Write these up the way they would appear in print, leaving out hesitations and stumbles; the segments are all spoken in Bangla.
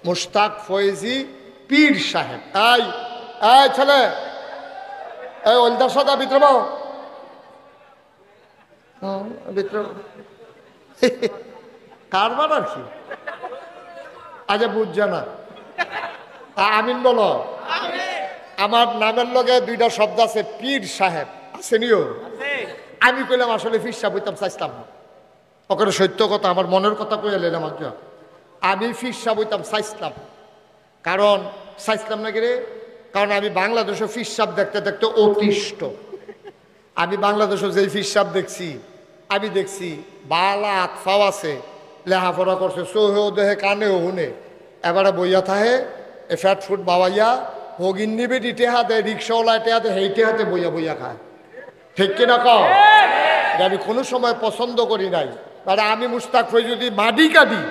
মুশতাক ফয়েজি পীর সাহেব। এই এই ছেলে, এই ওলদার সাদা ভিতরে বাও, ভিতরে কারবার আর কি, আজ বুঝছে না। আমিন বলো। আমার নামের লগে দুইটা শব্দ আছে, পীর সাহেব আছে নিও। আমি কইলাম আসলে পীর সাহেব হইতাম চাইতাম না, ওখানে সত্য কথা, আমার মনের কথা কইয়া লেলাম। আমি পীর সাহেব হইতাম চাইতাম, কারণ চাইতাম না রে, কারণ আমি বাংলাদেশে পীর সাহেব দেখতে দেখতে অতিষ্ঠ। আমি বাংলাদেশে যেই পীর সাহেব দেখছি, আমি দেখছি বালা আতফাও আছে, লেহাপড়া করছে, চোহেও দেহে কানেও শুনে, এবারে বইয়া থাহে এ ফ্যাট ফুট বাবাইয়া হগিন নিবে ডিটে হাতে, রিক্সাওয়ালা হাতে হেইটে হাতে বইয়া বইয়া খায়। ঠিক কিনা কও? আমি কোনো সময় পছন্দ করি নাই। মানে আমি মুশতাক ফয়েজি যদি মাডি কাটি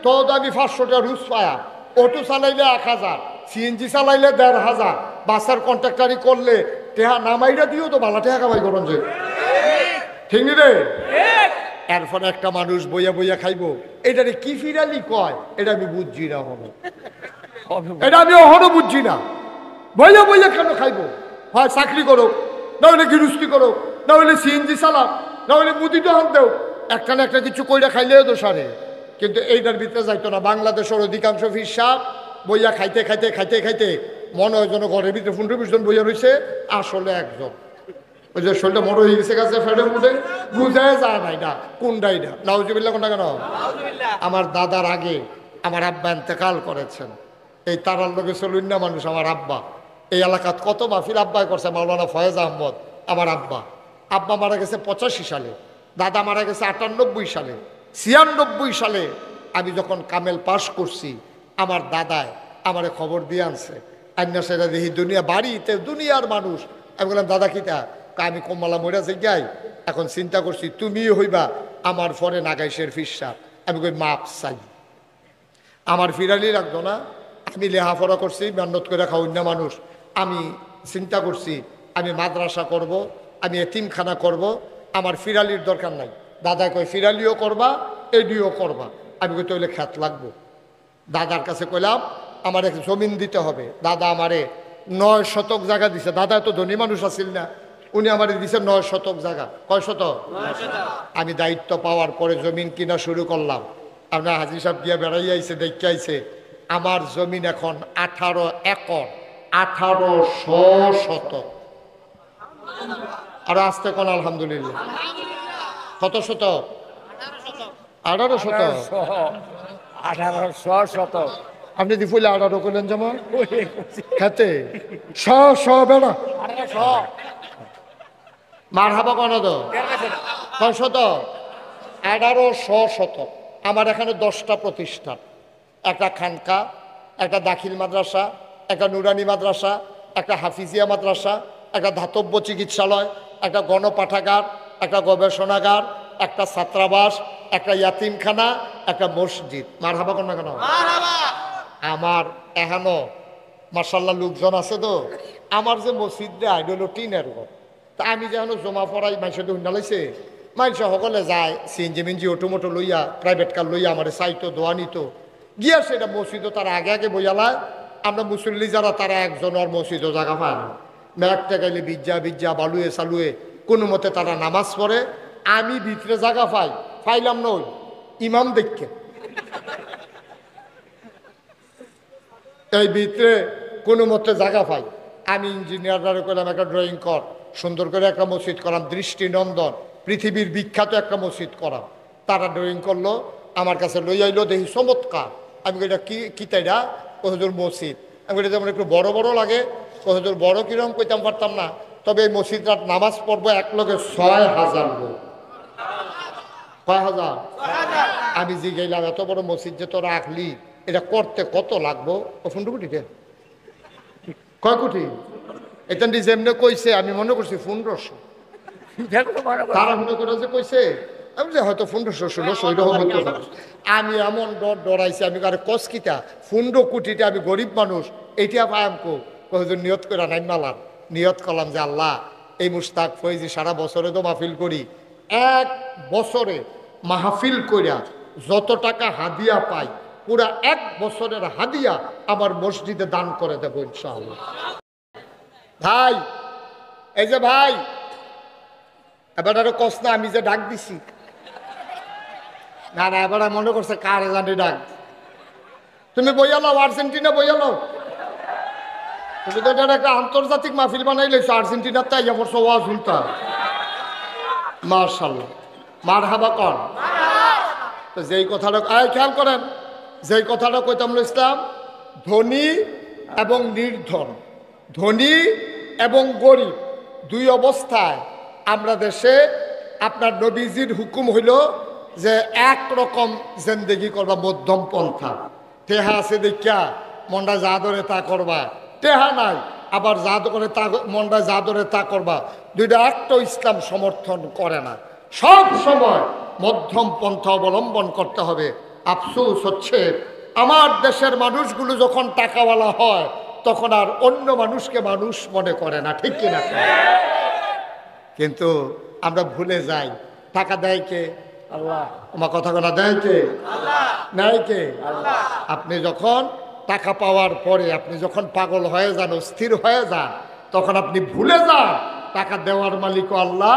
তো আমি 500 টাকা রুজ পায়া, অটো চালাইলে 1000, সিএনজি চালাইলে 1500, বাসের কন্ট্রাক্টারি করলে টেহা নামাইরা দিও তো ভালো টেহা কামাই করন যে, ঠিক নি রে? এরপর একটা মানুষ বইয়া বইয়া খাইবো, এটারে কি ফিরালি কয়, এটা আমি বুঝছি না। হবো এটা আমি অহনো বুঝছি না। বইয়া বইয়া কেন খাইবো? হয় চাকরি করো, না হলে গৃহস্থী করো, না হলে সিএনজি চালাও, না হলে মুদি দোকান দেও, একটা না একটা কিছু কইরা খাইলেও তো সারে। কিন্তু এইটার ভিতরে যাইতো না। বাংলাদেশের অধিকাংশ পীর সাহেব বইয়া খাইতে খাইতে খাইতে খাইতে মনে হয় যেন ঘরের ভিতরে 15-20 জন বইয়া রয়েছে, আসলে একজন। ওই যে শরীরটা মোড় হয়ে গেছে গাছে ফেটে ফুটে, বুঝায় যায় না এটা কোনটাই না। নাউজুবিল্লাহ কোনটা কেন? আমার দাদার আগে আমার আব্বা ইন্তেকাল করেছেন। এই তারার লোকে চলুন না মানুষ। আমার আব্বা এই এলাকাত কত মাহফিল আব্বাই করছে, মাওলানা ফয়েজ আহমদ। আমার আব্বা আব্বা মারা গেছে 85 সালে, দাদা মারা গেছে 98 সালে। 96 সালে আমি যখন কামেল পাশ করছি, আমার দাদায় আমারে খবর দিয়ে আনছে, আন্না সেটা দেখি দুনিয়া বাড়িতে দুনিয়ার মানুষ। আমি বললাম দাদা কিতা? আমি কমলা মরা যাই, এখন চিন্তা করছি তুমি হইবা আমার পরে নাগাইশের পীর সাহেব। আমি কই মাপ চাই, আমার ফিরালি রাখতো না। আমি লেহাপড়া করছি, মেহনত করে খাওয়া মানুষ। আমি চিন্তা করছি আমি মাদ্রাসা করব, আমি এতিমখানা করব, আমার ফিরালির দরকার নাই। দাদা কই ফিরালিও করবা, এডিও করবা। আমি কই তাহলে খ্যাত লাগবো। দাদার কাছে কইলাম আমার এক জমিন দিতে হবে। দাদা আমারে 9 শতক জায়গা দিছে। দাদা তো ধনী মানুষ আছিল না, উনি আমারে দিছে 9 শতক জায়গা। কয় শতক? 9 শতক। আমি দায়িত্ব পাওয়ার পরে জমিন কিনা শুরু করলাম। আপনার হাজি সাহেব গিয়া বেড়াই আইছে, দেখে আইছে আমার জমিন এখন 18 একর, 1800 শতক। আর আসতে কোন আলহামদুলিল্লাহ। কত শতক? 18 শতক। 1800 শতক। আপনি দি ফুলে 18 করলেন যেমন খেতে বেড়া মার হাবা কোন তো কয় শতক? 1800 শতক। আমার এখানে 10টা প্রতিষ্ঠান, একটা খানকা, একটা দাখিল মাদ্রাসা, একটা নুরানি মাদ্রাসা, একটা হাফিজিয়া মাদ্রাসা, একটা ধাতব্য চিকিৎসালয়, একটা গণপাঠাগার, একটা গবেষণাগার, একটা ছাত্রাবাস, একটা ইয়াতিমখানা, একটা মসজিদ। মার হাবা কোন না কেন? আমার এখনো মার্শাল্লাহ লোকজন আছে তো। আমার যে মসজিদে আইডল টিনের ঘর, তা আমি যেন জমা পড়াই মানুষের হুন্ডালাইছে, মানুষ সকলে যায় সিএনজি মিনজি অটোমোটো লইয়া, প্রাইভেট কার লইয়া আমার চাইতো দোয়া নিত গিয়া সেটা মসজিদও তারা আগে আগে বইয়ালায়। আমরা মুসল্লি যারা তারা একজন আর মসজিদও জায়গা পায় না। মেঘটা গাইলে বিজ্জা বালুয়ে চালুয়ে কোনো মতে তারা নামাজ পড়ে। আমি ভিতরে জায়গা পাইলাম নই ইমাম দেখে, এই ভিতরে কোনো মতে জায়গা পাই। আমি ইঞ্জিনিয়াররা করলাম একটা ড্রয়িং কর, সুন্দর করে একটা মসজিদ করাম, দৃষ্টিনন্দন পৃথিবীর বিখ্যাত একটা মসজিদ করাম। তারা ড্রয়িং করলো, আমার কাছে লই আইলো, দেখি চমৎকার। আমি এটা কি তাইরা? ও হুজুর মসজিদ। আমি এটা যেমন একটু বড় বড় লাগে। ও হুজুর বড় কিরকম কইতাম পারতাম না, তবে এই মসজিদটার নামাজ পড়বো এক লগে 6000 লোক। কয় হাজার? আমি জিগাইলাম এত বড় মসজিদ যে তোরা আঁকলি, এটা করতে কত লাগবো? ও 15 কোটিতে। কয় কোটি? এটা যেমনি কইছে আমি মনে করছি 1500। তারা মনে করে যে কইছে, আমি যে হয়তো 1500-1600। আমি এমন ডরাইছি, আমি কারে কসকিটা 15 কোটিটা, আমি গরিব মানুষ, এইটা পায়ামকো কখন নিয়ত করে নাই মালাম। নিয়ত করলাম যে আল্লাহ এই মুশতাক ফয়েজি সারা বছরে তো মাহফিল করি, এক বছরে মাহফিল করিয়া যত টাকা হাদিয়া পাই পুরা 1 বছরের হাদিয়া আমার মসজিদে দান করে দেবো ইনশাআল্লাহ। ভাই, এই যে ভাই, এবার আরো কষ্ট না, আমি যে ডাক দিছি, না না, এবার মনে করছে কার জানি ডাক। তুমি বইয়া লাও, আর্জেন্টিনা বইয়া লাও। তুমি তো এটা একটা আন্তর্জাতিক মাহফিল বানাই লেছো, আর্জেন্টিনার তাই আমার ওয়াজ শুনতা। মাশাআল্লাহ, মারহাবা কর। তো যেই কথাটা খেয়াল করেন, যেই কথাটা কইতাম ইসলাম, ধনী এবং নির্ধন, ধনী এবং গরিব দুই অবস্থায় আমরা দেশে আপনার নবীজির হুকুম হইল যে একরকম জিন্দেগি করবা, মধ্যম পন্থা। টেহা আছে দেখা মনটা যা ধরে তা করবা, টেহা নাই আবার যা করে তা মনটা যা ধরে তা করবা, দুইটা একটা ইসলাম সমর্থন করে না। সব সময় মধ্যম পন্থা অবলম্বন করতে হবে। আফসোস হচ্ছে আমার দেশের মানুষগুলো যখন টাকাওয়ালা হয় তখন আর অন্য মানুষকে মানুষ মনে করে না, ঠিক কিনা? কিন্তু আমরা ভুলে যাই টাকা দেয় কে? আল্লাহ। আমার কথা কোনা দেয় কে? আল্লাহ। নেয় কে? আল্লাহ। আপনি যখন টাকা পাওয়ার পরে আপনি যখন পাগল হয়ে যান, স্থির হয়ে যান, তখন আপনি ভুলে যান টাকা দেওয়ার মালিকও আল্লাহ,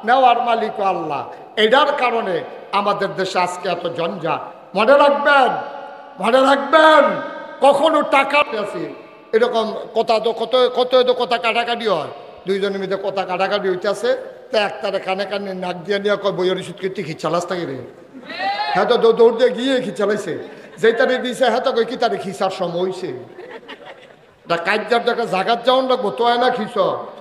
নেওয়ার মালিকও আল্লাহ। এটার কারণে আমাদের দেশে আজকে এত জঞ্জাট। মনে রাখবেন, মনে রাখবেন, কখনো টাকা আছে এরকম কথা তো কত কত তো কথা কাটাকাটি হয়, দুইজনের মধ্যে কথা কাটাকাটি হইতেছে, তা একটারে কানে কানে নাক দিয়ে নিয়ে কয় বইয়ের ওষুধ কীর্তি খিচালাস থাকে রে। হ্যাঁ তো দৌড় দিয়ে গিয়ে খিচালাইছে, যেটারে দিয়েছে হ্যাঁ তো কই কি তারে খিচার সময় হয়েছে, কাজ্যার দেখা জাগাত যাওয়ান লাগবো তো না খিচ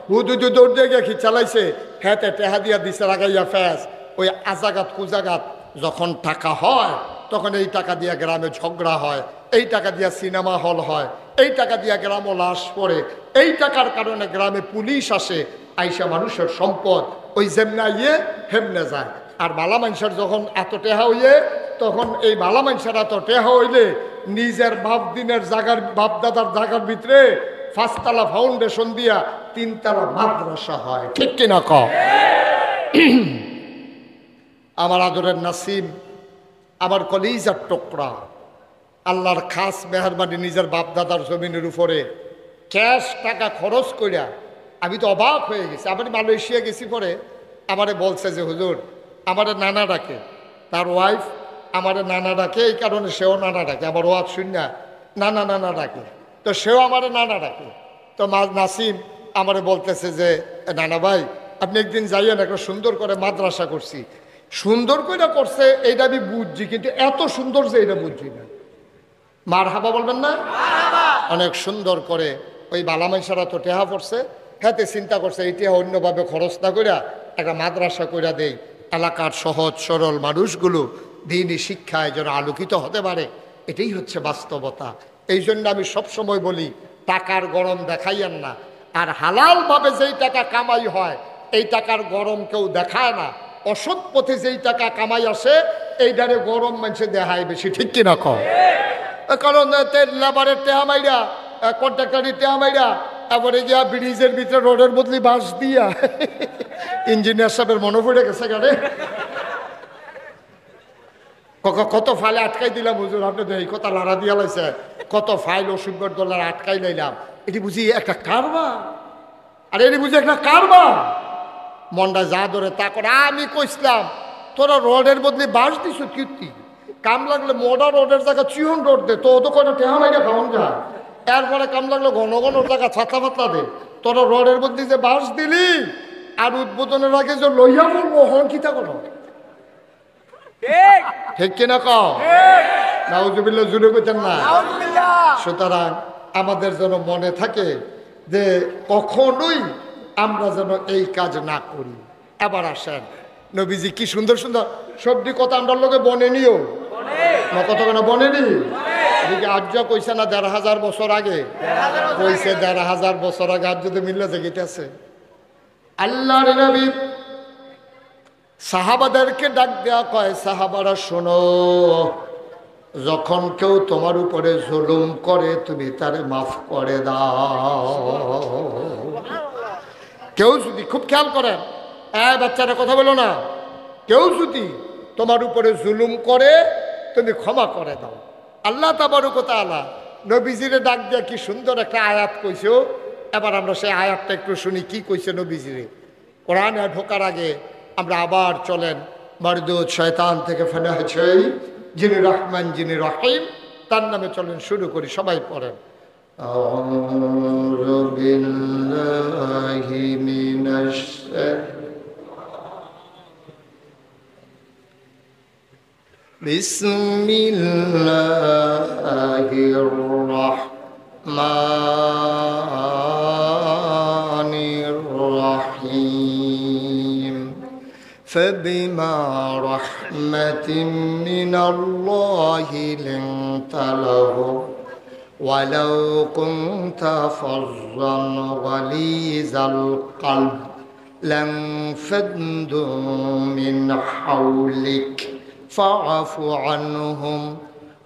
হুদু দৌড় দিয়ে গিয়ে খিচালাইছে, হ্যাঁ টেহা দিয়া দিছে লাগাইয়া ফ্যাস। ওই আজাগাত কুজাগাত যখন টাকা হয় তখন এই টাকা দিয়া গ্রামে ঝগড়া হয়, এই টাকা দিয়া সিনেমা হল হয়, এই টাকা দিয়া গ্রামও লাশ পড়ে, এই টাকার কারণে গ্রামে পুলিশ আসে, আইসা মানুষের সম্পদ ওই যেমনে ইয়ে হেমনে যায়। আর বালা মানুষের যখন এত টেহা হইয়ে, তখন এই বালা মানুষের এত টেহা হইলে নিজের বাপ দিনের জায়গার, বাপ দাদার জায়গার ভিতরে 5 তলা ফাউন্ডেশন দিয়া 3 তলা মাদ্রাসা হয়, ঠিক কিনা ক? আমার আদরের নাসিম, আমার কলিজার টুকরা, আল্লাহর খাস মেহরবানি নিজের বাপ দাদার জমিনের উপরে ক্যাশ টাকা খরচ করিয়া আমি তো অবাক হয়ে গেছি। আমি মালয়েশিয়া গেছি, পরে আমারে বলছে যে হুজুর আমারে নানা ডাকে, তার ওয়াইফ আমারে নানা ডাকে, এই কারণে সেও নানা ডাকে, আমার ওয়াজ শুন না নানা নানা ডাকে, তো সেও আমারে নানা ডাকে। তো নাসিম আমারে বলতেছে যে নানা ভাই আপনি একদিন যাইয়েন, একটা সুন্দর করে মাদ্রাসা করছি। সুন্দর করে করছে এইটা আমি বুঝছি, কিন্তু এত সুন্দর যে এটা বুঝছি না। মারহাবা বলবেন না? অনেক সুন্দর করে ওই বালামাইসারা তো টেহা পড়ছে, হাতে চিন্তা করছে এই টেহা অন্যভাবে খরচ না করিয়া একটা মাদ্রাসা কইরা দেই, এলাকার সহজ সরল মানুষগুলো দিনই শিক্ষায় যেন আলোকিত হতে পারে। এটাই হচ্ছে বাস্তবতা। এই জন্য আমি সবসময় বলি টাকার গরম দেখাইয়েন না, আর হালালভাবে যেই টাকা কামাই হয় এই টাকার গরম কেউ দেখায় না। অসৎ পথে যেই টাকা কামাই আসে এইটারে গরম মানুষে দেখায় বেশি, ঠিক কিনা কও? কারণ লেবারের টেহা মাইরা, কন্ট্রাক্টারের টেহা মাইরা, এবারে গিয়া ব্রিজের ভিতরে রোডের বদলি বাঁশ দিয়া ইঞ্জিনিয়ার সাহেবের মনে পড়ে গেছে গাড়ে কত ফাইল আটকাই দিলাম হুজুর, আপনি তো এই কথা লড়া দিয়া লাইছে, কত ফাইল $80 আটকাই লাইলাম। এটি বুঝি একটা কারবার, আর এটি বুঝি একটা কারবার। মনটা যা ধরে তা করে। আমি কইছিলাম তোরা রোডের বদলে বাঁশ দিস কীর্তি, কাম লাগলে মোটা রোডের জায়গা চিহন রোড দে, তো তো কোনো টেহা মাইরা খাওয়ান যায়। এরপরে কাম লাগলো ঘন ঘন জায়গা ছাতা পাতলা দে, তোরা রোডের বদলে যে বাঁশ দিলি আর উদ্বোধনের আগে যে লইয়া বলবো হন কিতা করো, ঠিক কিনা কও? নাউজুবিল্লাহ, জুড়ে কইতেন না? সুতরাং আমাদের যেন মনে থাকে যে কখনোই আমরা যেন এই কাজ না করি। এবার আসেন নবীজি কি সুন্দর সুন্দর সবটি কথা আমরা লোকে বনে নিও না, কত কেন বনেনি? এদিকে আর্য কইছে না ১৫০০ বছর আগে কইছে, ১৫০০ বছর আগে আর্য তো মিললে জেগেছে। আল্লাহর নবী সাহাবাদেরকে ডাক দেওয়া কয়, সাহাবারা শোনো, যখন কেউ তোমার উপরে জুলুম করে তুমি তারে মাফ করে দাও। কেউ যদি, খুব খেয়াল করেন বাচ্চারা কথা বলো না, কেউ যদি তোমার উপরে জুলুম করে তুমি ক্ষমা করে দাও। আল্লাহ তাবারক ওয়া তাআলা নবীজিরে ডাক দিয়ে কি সুন্দর একটা আয়াত কইছো। এবার আমরা সেই আয়াতটা একটু শুনি কি কইছে নবীজিরে। কোরআনে ঢোকার আগে আমরা আবার চলেন মারদুদ শয়তান থেকে ফেনা হয়েছে যিনি রহমান যিনি রহিম তার নামে চলেন, শুরু করি, সবাই পড়েন। আউযু বিল্লাহি মিনাশ বিসমিল্লাহির রাহমানির রাহিম। فبما رحمة من الله لنت لهم ولو كنت فظا غليظ القلب لانفضوا من حولك فاعف عنهم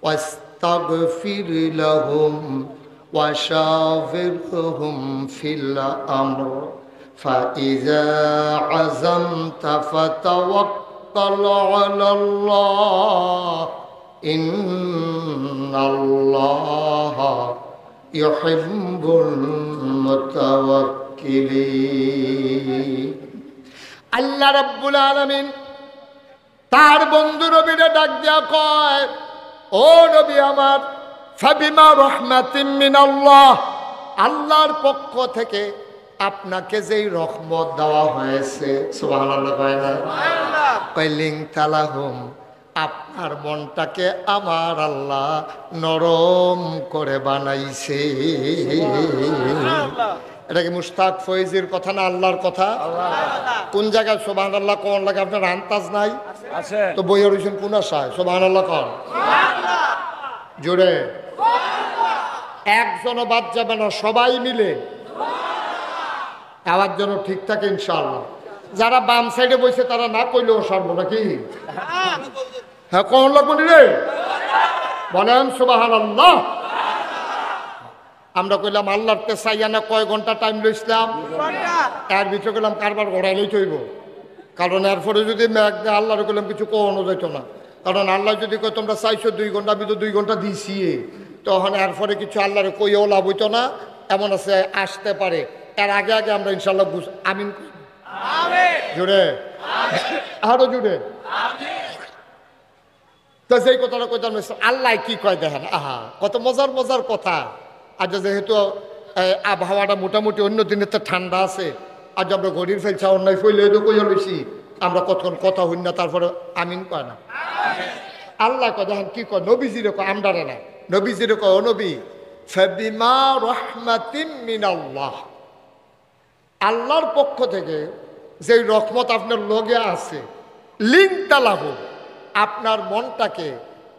واستغفر لهم وشاورهم في الأمر فإذا عزمت فتوكل على الله إن الله يحب المتوكلين। আল্লাহ রাব্বুল আলামিন তার বন্ধু নবীরে ডাক দিয়া কয়, ও নবী আমার, ফাবিমা রহমাতিন মিনাল্লাহ, আল্লাহর পক্ষ থেকে আপনাকে যেই রহমত দেওয়া হয়েছে, সুবহানাল্লাহ কয় না, কইলিং তালাহুম, আপনার মনটাকে আমার আল্লাহ নরম করে বানাইছে। এটা কি মুশতাক ফয়েজির কথা না আল্লাহর কথা? কোন জায়গায় সুবহানাল্লাহ কোন লাগে আপনার আন্তাজ নাই? আছে তো বইয়ের রইছেন কোন আশায়? সুবহানাল্লাহ কোন জোরে, একজনও বাদ যাবে না, সবাই মিলে আওয়াজ যেন ঠিক থাকে ইনশাআল্লাহ। যারা বাম সাইডে বসে তারা না কইলেও সর্ব নাকি? হ্যাঁ কোন লাগবে রে, বলেন সুবহানাল্লাহ। আমরা কইলাম আল্লাহর তেসাইয়ানা কয় ঘন্টা টাইম লইছিলাম, এর ভিতরে কইলাম কারবার ঘোরাইলেই তৈব, কারণ এরপরে যদি মেঘ দেয় আল্লাহর কইলাম কিছু কোনো যেত না, কারণ আল্লাহ যদি কয় তোমরা চাইছো 2 ঘন্টা, আমি তো 2 ঘন্টা দিছি, তখন এরপরে কিছু আল্লাহর কইও লাভ হইতো না, এমন আছে আসতে পারে। এর আগে আগে আমরা ইনশাল্লাহ আমিন জুড়ে আরো জুড়ে তো সেই কথাটা কইতাম, আল্লাহ কি কয় দেখেন, আহা কত মজার মজার কথা। আজ যেহেতু আবহাওয়াটা মোটামুটি অন্য দিনের তো ঠান্ডা আছে, আজ আমরা ঘড়ির ফেলছা অন্যায় ফেলে তো কইয়া লইছি, আমরা কতক্ষণ কথা হই না, তারপরে আমিন কয় না। আল্লাহ কয় দেখেন কি কয়, নবীজিরে কয়, আমদারে না, নবীজিরে কয়, ও নবী, ফাবিমা রাহমাতিন মিনাল্লাহ, আল্লাহর পক্ষ থেকে যে রহমত আপনার লগে আছে, লিনতালাহু, আপনার মনটাকে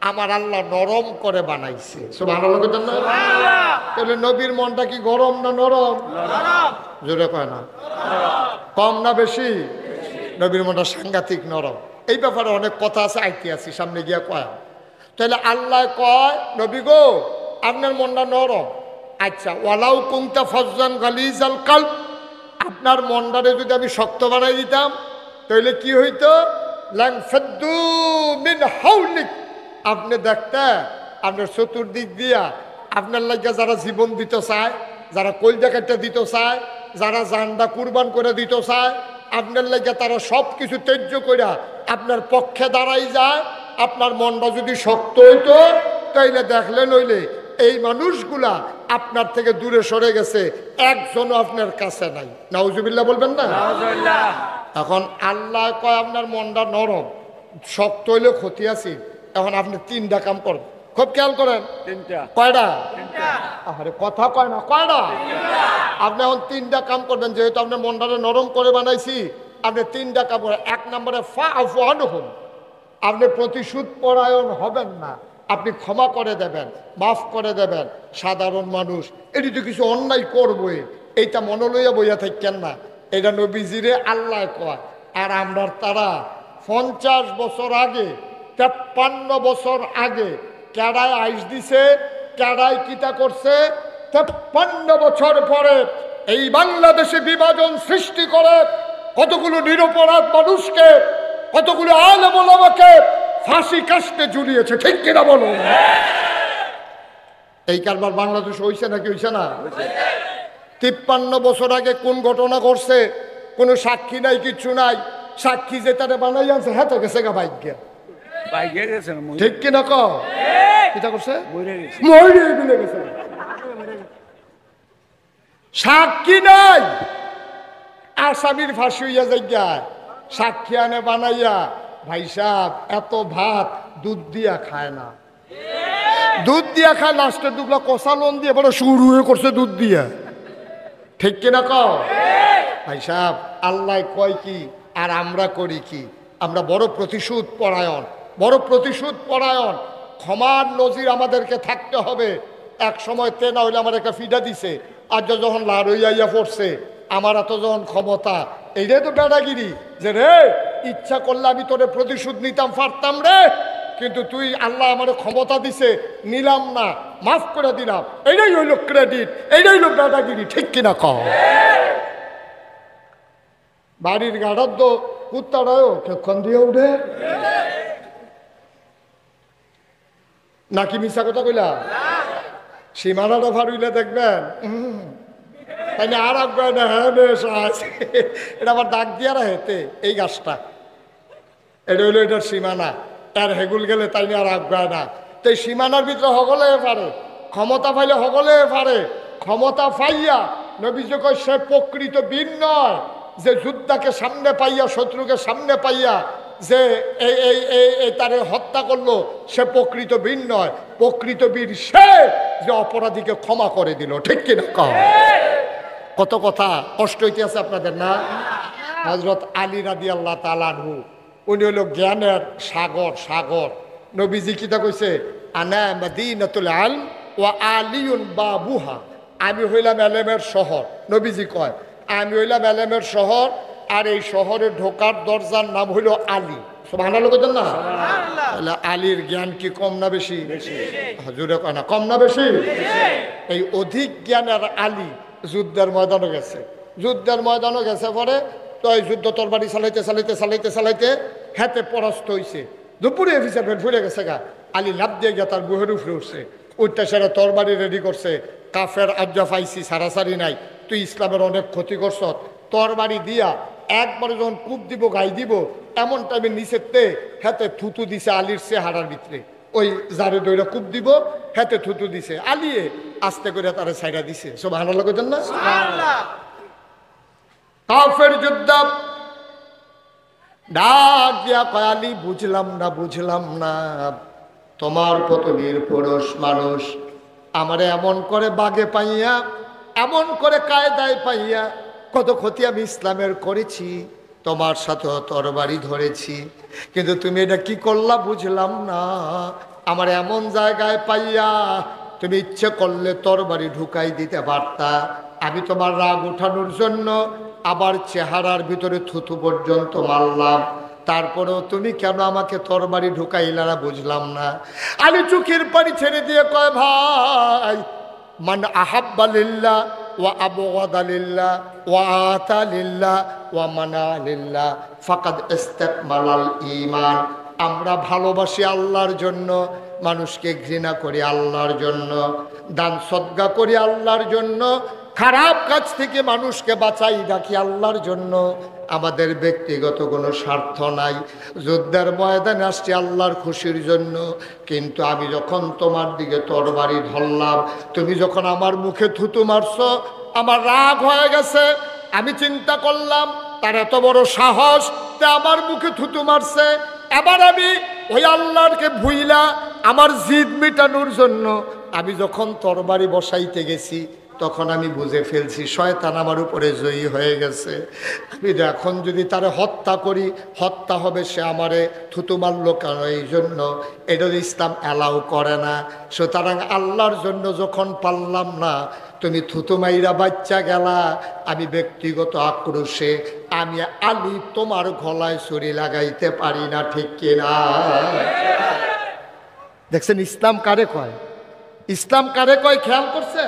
আমার আল্লাহ নরম করে বানাইছে। সুবহানাল্লাহ। তাহলে নবীর মনটা কি গরম না নরম? জোরে কয় না, কম না বেশি? নবীর মনটা সাংঘাতিক নরম। এই ব্যাপারে অনেক কথা আছে, আইতে আছি সামনে গিয়া কয়। তাহলে আল্লাহ কয়, নবী গো আপনার মনটা নরম, আচ্ছা, ওয়ালাউ কুনতা ফাজ্জান গালিজাল কালব, আপনার মনটারে যদি আমি শক্ত বানাই দিতাম তাহলে কি হইতো, লানফাদ্দু মিন হাওলিক, আপনি দেখতে আপনার চতুর্দিক দিয়া আপনার লাগিয়া যারা জীবন দিতে চায়, যারা কলজা কাটতে দিতে চায়, যারা জানটা কুরবান করে দিতে চায়, আপনার লাগিয়া তারা সব কিছু ত্যায্য কইরা আপনার পক্ষে দাঁড়াই যায়। আপনার মনটা যদি শক্ত হইতো তাইলে দেখলেন হইলে এই মানুষগুলা আপনার থেকে দূরে সরে গেছে, একজনও আপনার কাছে নাই। নাউজুবিল্লাহ বলবেন না? এখন আল্লাহ কয় আপনার মনটা নরম, শক্ত হইলে ক্ষতি আছে। এখন আপনি 3টা কাম করেন, খুব খেয়াল করেন। কয়টা? আরে কথা কয় না, কয়টা? আপনি এখন 3টা কাম করবেন, যেহেতু আপনার মনটাকে নরম করে বানাইছি, আপনি 3টা কাম করেন। 1 নম্বরে ফাআফু আনহুম, আপনি প্রতিশোধ পরায়ণ হবেন না, আপনি ক্ষমা করে দেবেন, মাফ করে দেবেন। সাধারণ মানুষ এটি তো কিছু অন্যায় করবই, এইটা মনে লইয়া বইয়া থাকেন না, এটা নবীজিরে আল্লাহ কয়। আর আমরা তারা 50 বছর আগে, 53 বছর আগে কেডায় আইস দিছে, কেডায় কিতা করছে, 53 বছর পরে এই বাংলাদেশে বিভাজন সৃষ্টি করে কতগুলো নিরপরাধ মানুষকে, কতগুলো আলেম ওলামাকে ফাঁসি কাস্তে ঝুলিয়েছে, ঠিক কিনা বলো? এই কারবার বাংলাদেশ হইছে নাকি হইছে না? 53 বছর আগে কোন ঘটনা ঘটছে? কোনো সাক্ষী নাই, কিচ্ছু নাই। সাক্ষী যে তারে বানাই আনছে হ্যাঁ তো গেছে গা ভাগ্য, ঠিক কিনা কও? কিটা করছে? মরে গেছে। সাক্ষী নাই, আসামির ফাঁসি হইয়া যাইয়া সাক্ষী আনে বানাইয়া। ভাই সাহেব এত ভাত দুধ দিয়া খায় না, দুধ দিয়া খায় লাস্টে দুগলা কষা লোন দিয়ে বড় শুরু হয়ে করছে দুধ দিয়া, ঠিক কিনা কও? ভাই সাহেব আল্লাহ কয় কি আর আমরা করি কি? আমরা বড় প্রতিশোধ পরায়ণ, বড় প্রতিশোধ পরায়ণ। ক্ষমার নজির আমাদেরকে থাকতে হবে। এক সময় তেনা হইলে আমার একটা ফিডা দিছে, আর যখন লাড় হইয়া পড়ছে আমার এত যখন ক্ষমতা, এইটাই তো বেড়াগিরি যে রে ইচ্ছা করলে আমি তোরে প্রতিশোধ নিতাম পারতাম রে, কিন্তু তুই আল্লাহ আমার ক্ষমতা দিছে নিলাম না, মাফ করে দিলাম। এইটাই হইল ক্রেডিট, এইটাই হইল বেড়াগিরি, ঠিক কিনা কও? বাড়ির গাড়ার তো কুত্তাটাও কেক্ষণ দিয়ে উঠে নাকি মিশা কথা কইলা? সীমানাটা ভারুইলে দেখবেন তাই না আর না। হ্যাঁ এটা আবার ডাক দিয়া হেতে এই গাছটা, এটা হইলো এটার সীমানা। তার হেগুল গেলে তাই না আর আগ্রহ না। তো এই সীমানার ভিতরে হগলে পারে, ক্ষমতা পাইলে হগলে পারে। ক্ষমতা পাইয়া নবীজি কয় সে প্রকৃত বীর নয় যে যুদ্ধকে সামনে পাইয়া, শত্রুকে সামনে পাইয়া যে এই তারে হত্যা করলো, সে প্রকৃত বীর নয়। প্রকৃত বীর সে যে অপরাধীকে ক্ষমা করে দিল, ঠিক কিনা কও? কত কথা কষ্ট হইতে আছে আপনাদের না? হযরত আলী রাদিয়াল্লাহু তাআলা আনহু উনি হলো জ্ঞানের সাগর। সাগর নবীজি কিতা কইছে? আনা মাদিনাতুল ইলম ওয়া আলিউন বাবুহা, আমি হইলাম এলেমের শহর। নবীজি কয় আমি হইলাম এলেমের শহর, আর এই শহরে ঢোকার দরজার নাম হইল আলী। সুবহানাল্লাহ কইতেন না? তাহলে আলীর জ্ঞান কি কম না বেশি? হুজুরে কয় না কম না বেশি? এই অধিক জ্ঞানের আলী যুদ্ধের ময়দানে গেছে। যুদ্ধের ময়দানে গেছে পরে তো এই যুদ্ধ তরবারি চালাইতে চালাইতে চালাইতে চালাইতে হাতে পরাস্ত হইছে। দুপুরে অফিসার ফুলে গেছে গা। আলী লাভ দিয়ে গিয়া তার বুহের উপরে উঠছে, উঠতে সেরা তরবারি রেডি করছে। কাফের আজ্জা পাইছি, সারাসারি নাই, তুই ইসলামের অনেক ক্ষতি করছ। তরবারি দিয়া একবারে যখন কূপ দিব গাই দিব এমন টাইমে নিচেতে হাতে থুতু দিছে আলীর চেহারার ভিতরে। ওই যারে দইরা কূপ দিব হাতে থুতু দিছে, আলিয়ে আস্তে করে তারা ছাইড়া দিছে। সুবহানাল্লাহ কইতেন না? কাফের যুদ্ধ ডাক দিয়া কয় আলী বুঝলাম না, বুঝলাম না, তোমার কত নির্পুরুষ মানুষ, আমারে এমন করে বাগে পাইয়া, এমন করে কায়দায় পাইয়া কত ক্ষতি আমি ইসলামের করেছি, তোমার সাথে তরবারি ধরেছি, কিন্তু তুমি এটা কি করলা বুঝলাম না। আমার এমন জায়গায় পাইয়া তুমি ইচ্ছে করলে তরবারি ঢুকাই দিতে পারতা, আমি তোমার রাগ উঠানোর জন্য আবার চেহারার ভিতরে থুতু পর্যন্ত মারলাম, তারপরেও তুমি কেন আমাকে তরবারি ঢুকাইলা না বুঝলাম না। আলী চোখের পানি ছেড়ে দিয়ে কয় ভাই, মান আহাব্বা লিল্লাহ ওয়া আবগাদা লিল্লাহ ওয়া আতা লিল্লাহ ওয়া মানা লিল্লাহ ফাকাদ ইস্তাকমালাল ঈমান। আমরা ভালোবাসি আল্লাহর জন্য, মানুষকে ঘৃণা করি আল্লাহর জন্য, দান সদকা করি আল্লাহর জন্য, খারাপ কাজ থেকে মানুষকে বাঁচাই রাখি আল্লাহর জন্য, আমাদের ব্যক্তিগত কোনো স্বার্থ নাই। যুদ্ধের ময়দানে আসছি আল্লাহর খুশির জন্য, কিন্তু আমি যখন তোমার দিকে তরবারি ধরলাম, তুমি যখন আমার মুখে থুতু মারছো, আমার রাগ হয়ে গেছে। আমি চিন্তা করলাম তার এত বড় সাহস, তা আমার মুখে থুতু মারছে। এবার আমি ওই আল্লাহকে ভুইলা আমার জিদ মিটানোর জন্য আমি যখন তরবারি বসাইতে গেছি, তখন আমি বুঝে ফেলছি শয়তান আমার উপরে জয়ী হয়ে গেছে। আমি এখন যদি তারে হত্যা করি, হত্যা হবে, সে আমারে থুতু মারল কেন? এই জন্য এটা ইসলাম অ্যালাউ করে না। সুতরাং আল্লাহর জন্য যখন পারলাম না, তুমি থুতু মাইরা বাচ্চা গেলা, আমি ব্যক্তিগত আক্রোশে আমি আলী তোমার গলায় ছুরি লাগাইতে পারি না, ঠিক কিনা? দেখছেন ইসলাম কারে কয়? ইসলাম কারে কয় খেয়াল করছে?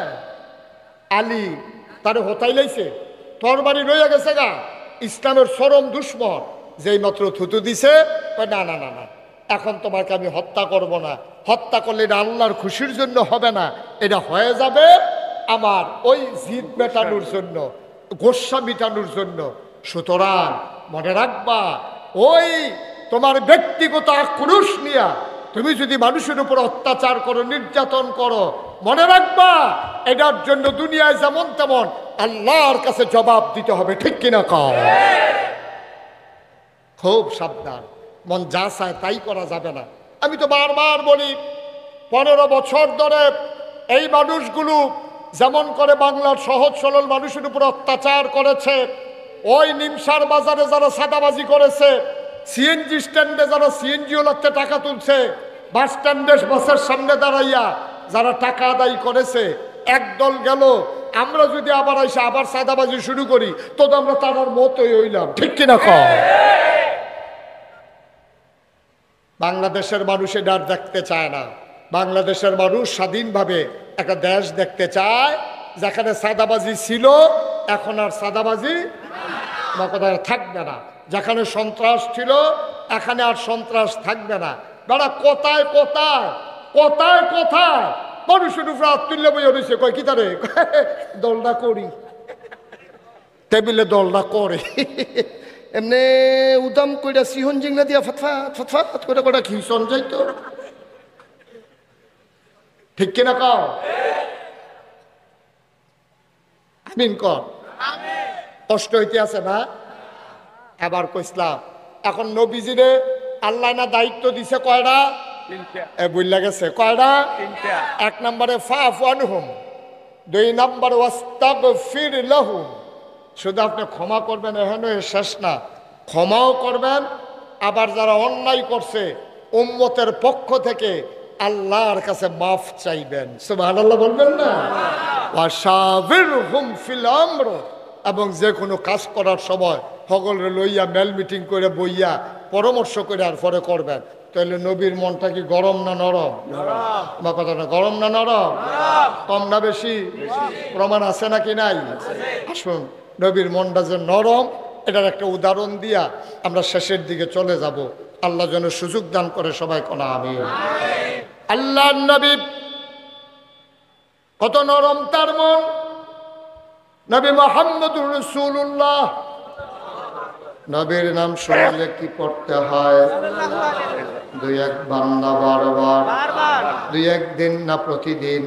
আলী তারে হতাই লাইছে, তরবারি রইয়া গেছে গা। ইসলামের চরম দুশ্মন যেই মাত্র থুতু দিছে, না না না না, এখন তোমাকে আমি হত্যা করব না। হত্যা করলে এটা আল্লাহর খুশির জন্য হবে না, এটা হয়ে যাবে আমার ওই জিদ মেটানোর জন্য, গোস্বা মিটানোর জন্য। সুতরাং মনে রাখবা, ওই তোমার ব্যক্তিগত আক্রোশ নিয়ে তুমি যদি মানুষের উপর অত্যাচার করো, নির্যাতন করো, মনে রাখবা এটার জন্য দুনিয়ায় যেমন তেমন আল্লাহর কাছে জবাব দিতে হবে। ঠিক কিনা কও? খুব সাবধান, মন যা চায় তাই করা যাবে না। আমি তো বারবার বলি, 15 বছর ধরে এই মানুষগুলো যেমন করে বাংলার সহজ সরল মানুষের উপর অত্যাচার করেছে, ওই নিমসার বাজারে যারা সাদাবাজি করেছে, সিএনজি স্ট্যান্ডে যারা সিএনজি ওলাতে টাকা তুলছে, বাস স্ট্যান্ডে বাসের সামনে দাঁড়াইয়া যারা টাকা আদায় করেছে, একদল গেল। আমরা যদি আবার এসে আবার সাদাবাজি শুরু করি তো আমরা তার মতই হইলাম। ঠিক কিনা কও? বাংলাদেশের মানুষ এটা আর দেখতে চায় না। বাংলাদেশের মানুষ স্বাধীনভাবে একটা দেশ দেখতে চায় যেখানে সাদাবাজি ছিল, এখন আর সাদাবাজি কোথায় থাকবে না। যেখানে সন্ত্রাস ছিল, এখানে আর সন্ত্রাস থাকবে না। বেড়া কোথায় কোথায় কোথায় কোথায় মানুষের উপরে তুললে বই রয়েছে, কয় কি তারে দলটা করি, টেবিলে দলটা করে এমনি উদাম কইরা সিহন জিংলা দিয়া ফতফাত ফতফাত করে কটা খিসন যাইতো। ঠিক কিনা কও? আমিন কর। কষ্ট হইতে আছে না? এবার কইসলাম, এখন নবীজিরে আল্লাহ না দায়িত্ব দিছে কয়টা? বুঝলা গেছে কয়টা? 1 নম্বরে ফাফু আনহুম, 2 নম্বরে ওয়াস্তাগফির লাহুম। শুধু আপনি ক্ষমা করবেন, এখানে শেষ না, ক্ষমাও করবেন। আবার যারা অন্যায় করছে উম্মতের পক্ষ থেকে আল্লাহর কাছে মাফ চাইবেন। সুবহানাল্লাহ বলবেন না? ওয়াশাবিরহুম ফিল আমর, এবং যে কোনো কাজ করার সময় সকলে লইয়া মেল মিটিং করে বইয়া পরামর্শ করে আর পরে করবেন। তাহলে নবীর মনটা কি গরম না নরম? বা কথা না, গরম না নরম? কম না বেশি? প্রমাণ আছে নাকি নাই? আসুন, নবীর মনটা যে নরম এটার একটা উদাহরণ দিয়া আমরা শেষের দিকে চলে যাব। আল্লাহ যেন সুযোগ দান করে সবাই কোনা আমিন। আল্লাহ নবী কত নরম তার মন। নবী মুহাম্মদুর রাসূলুল্লাহ, নবীর নাম শুনলে কি পড়তে হয়? 2-1 বান্দা বারবার, 2-1 দিন না প্রতিদিন,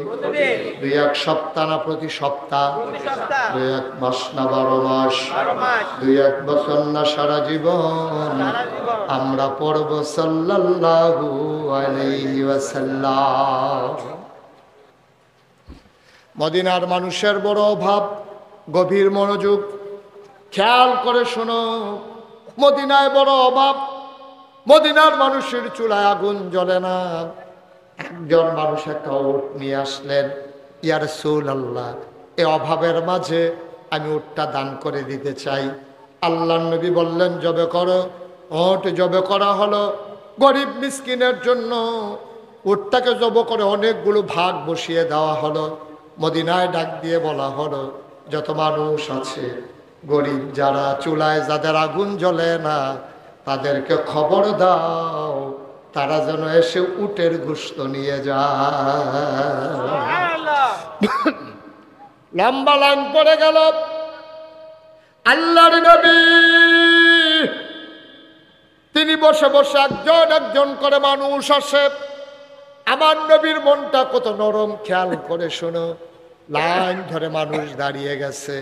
2-1 সপ্তাহ না প্রতি সপ্তাহ, 2-1 মাস না 12 মাস, 2-1 বছর না সারা জীবন আমরা পড়ব সাল্লাল্লাহু আলাইহি ওয়াসাল্লাম। মদিনার মানুষের বড় অভাব, গভীর মনোযোগ খেয়াল করে শোনো। মদিনায় বড় অভাব, মদিনার মানুষের চুলায় আগুন জ্বলে না। একজন মানুষ একটা উট নিয়ে আসলেন, ইয়া রাসূলুল্লাহ, এই অভাবের মাঝে আমি উটটা দান করে দিতে চাই। আল্লাহর নবী বললেন, জবে করো। উট জবে করা হলো গরিব মিসকিনের জন্য। উটটাকে জব করে অনেকগুলো ভাগ বসিয়ে দেওয়া হলো। মদিনায় ডাক দিয়ে বলা হলো, যত মানুষ আছে গরিব যারা, চুলায় যাদের আগুন জ্বলে না, তাদেরকে খবর দাও তারা যেন এসে উটের গোশত নিয়ে যায়। লম্বা লাইন পড়ে গেল। আল্লাহর নবী তিনি বসে বসে একজন একজন করে মানুষ আসে। আমার নবীর মনটা কত নরম খেয়াল করে শোনো। লাইন ধরে মানুষ দাঁড়িয়ে গেছে।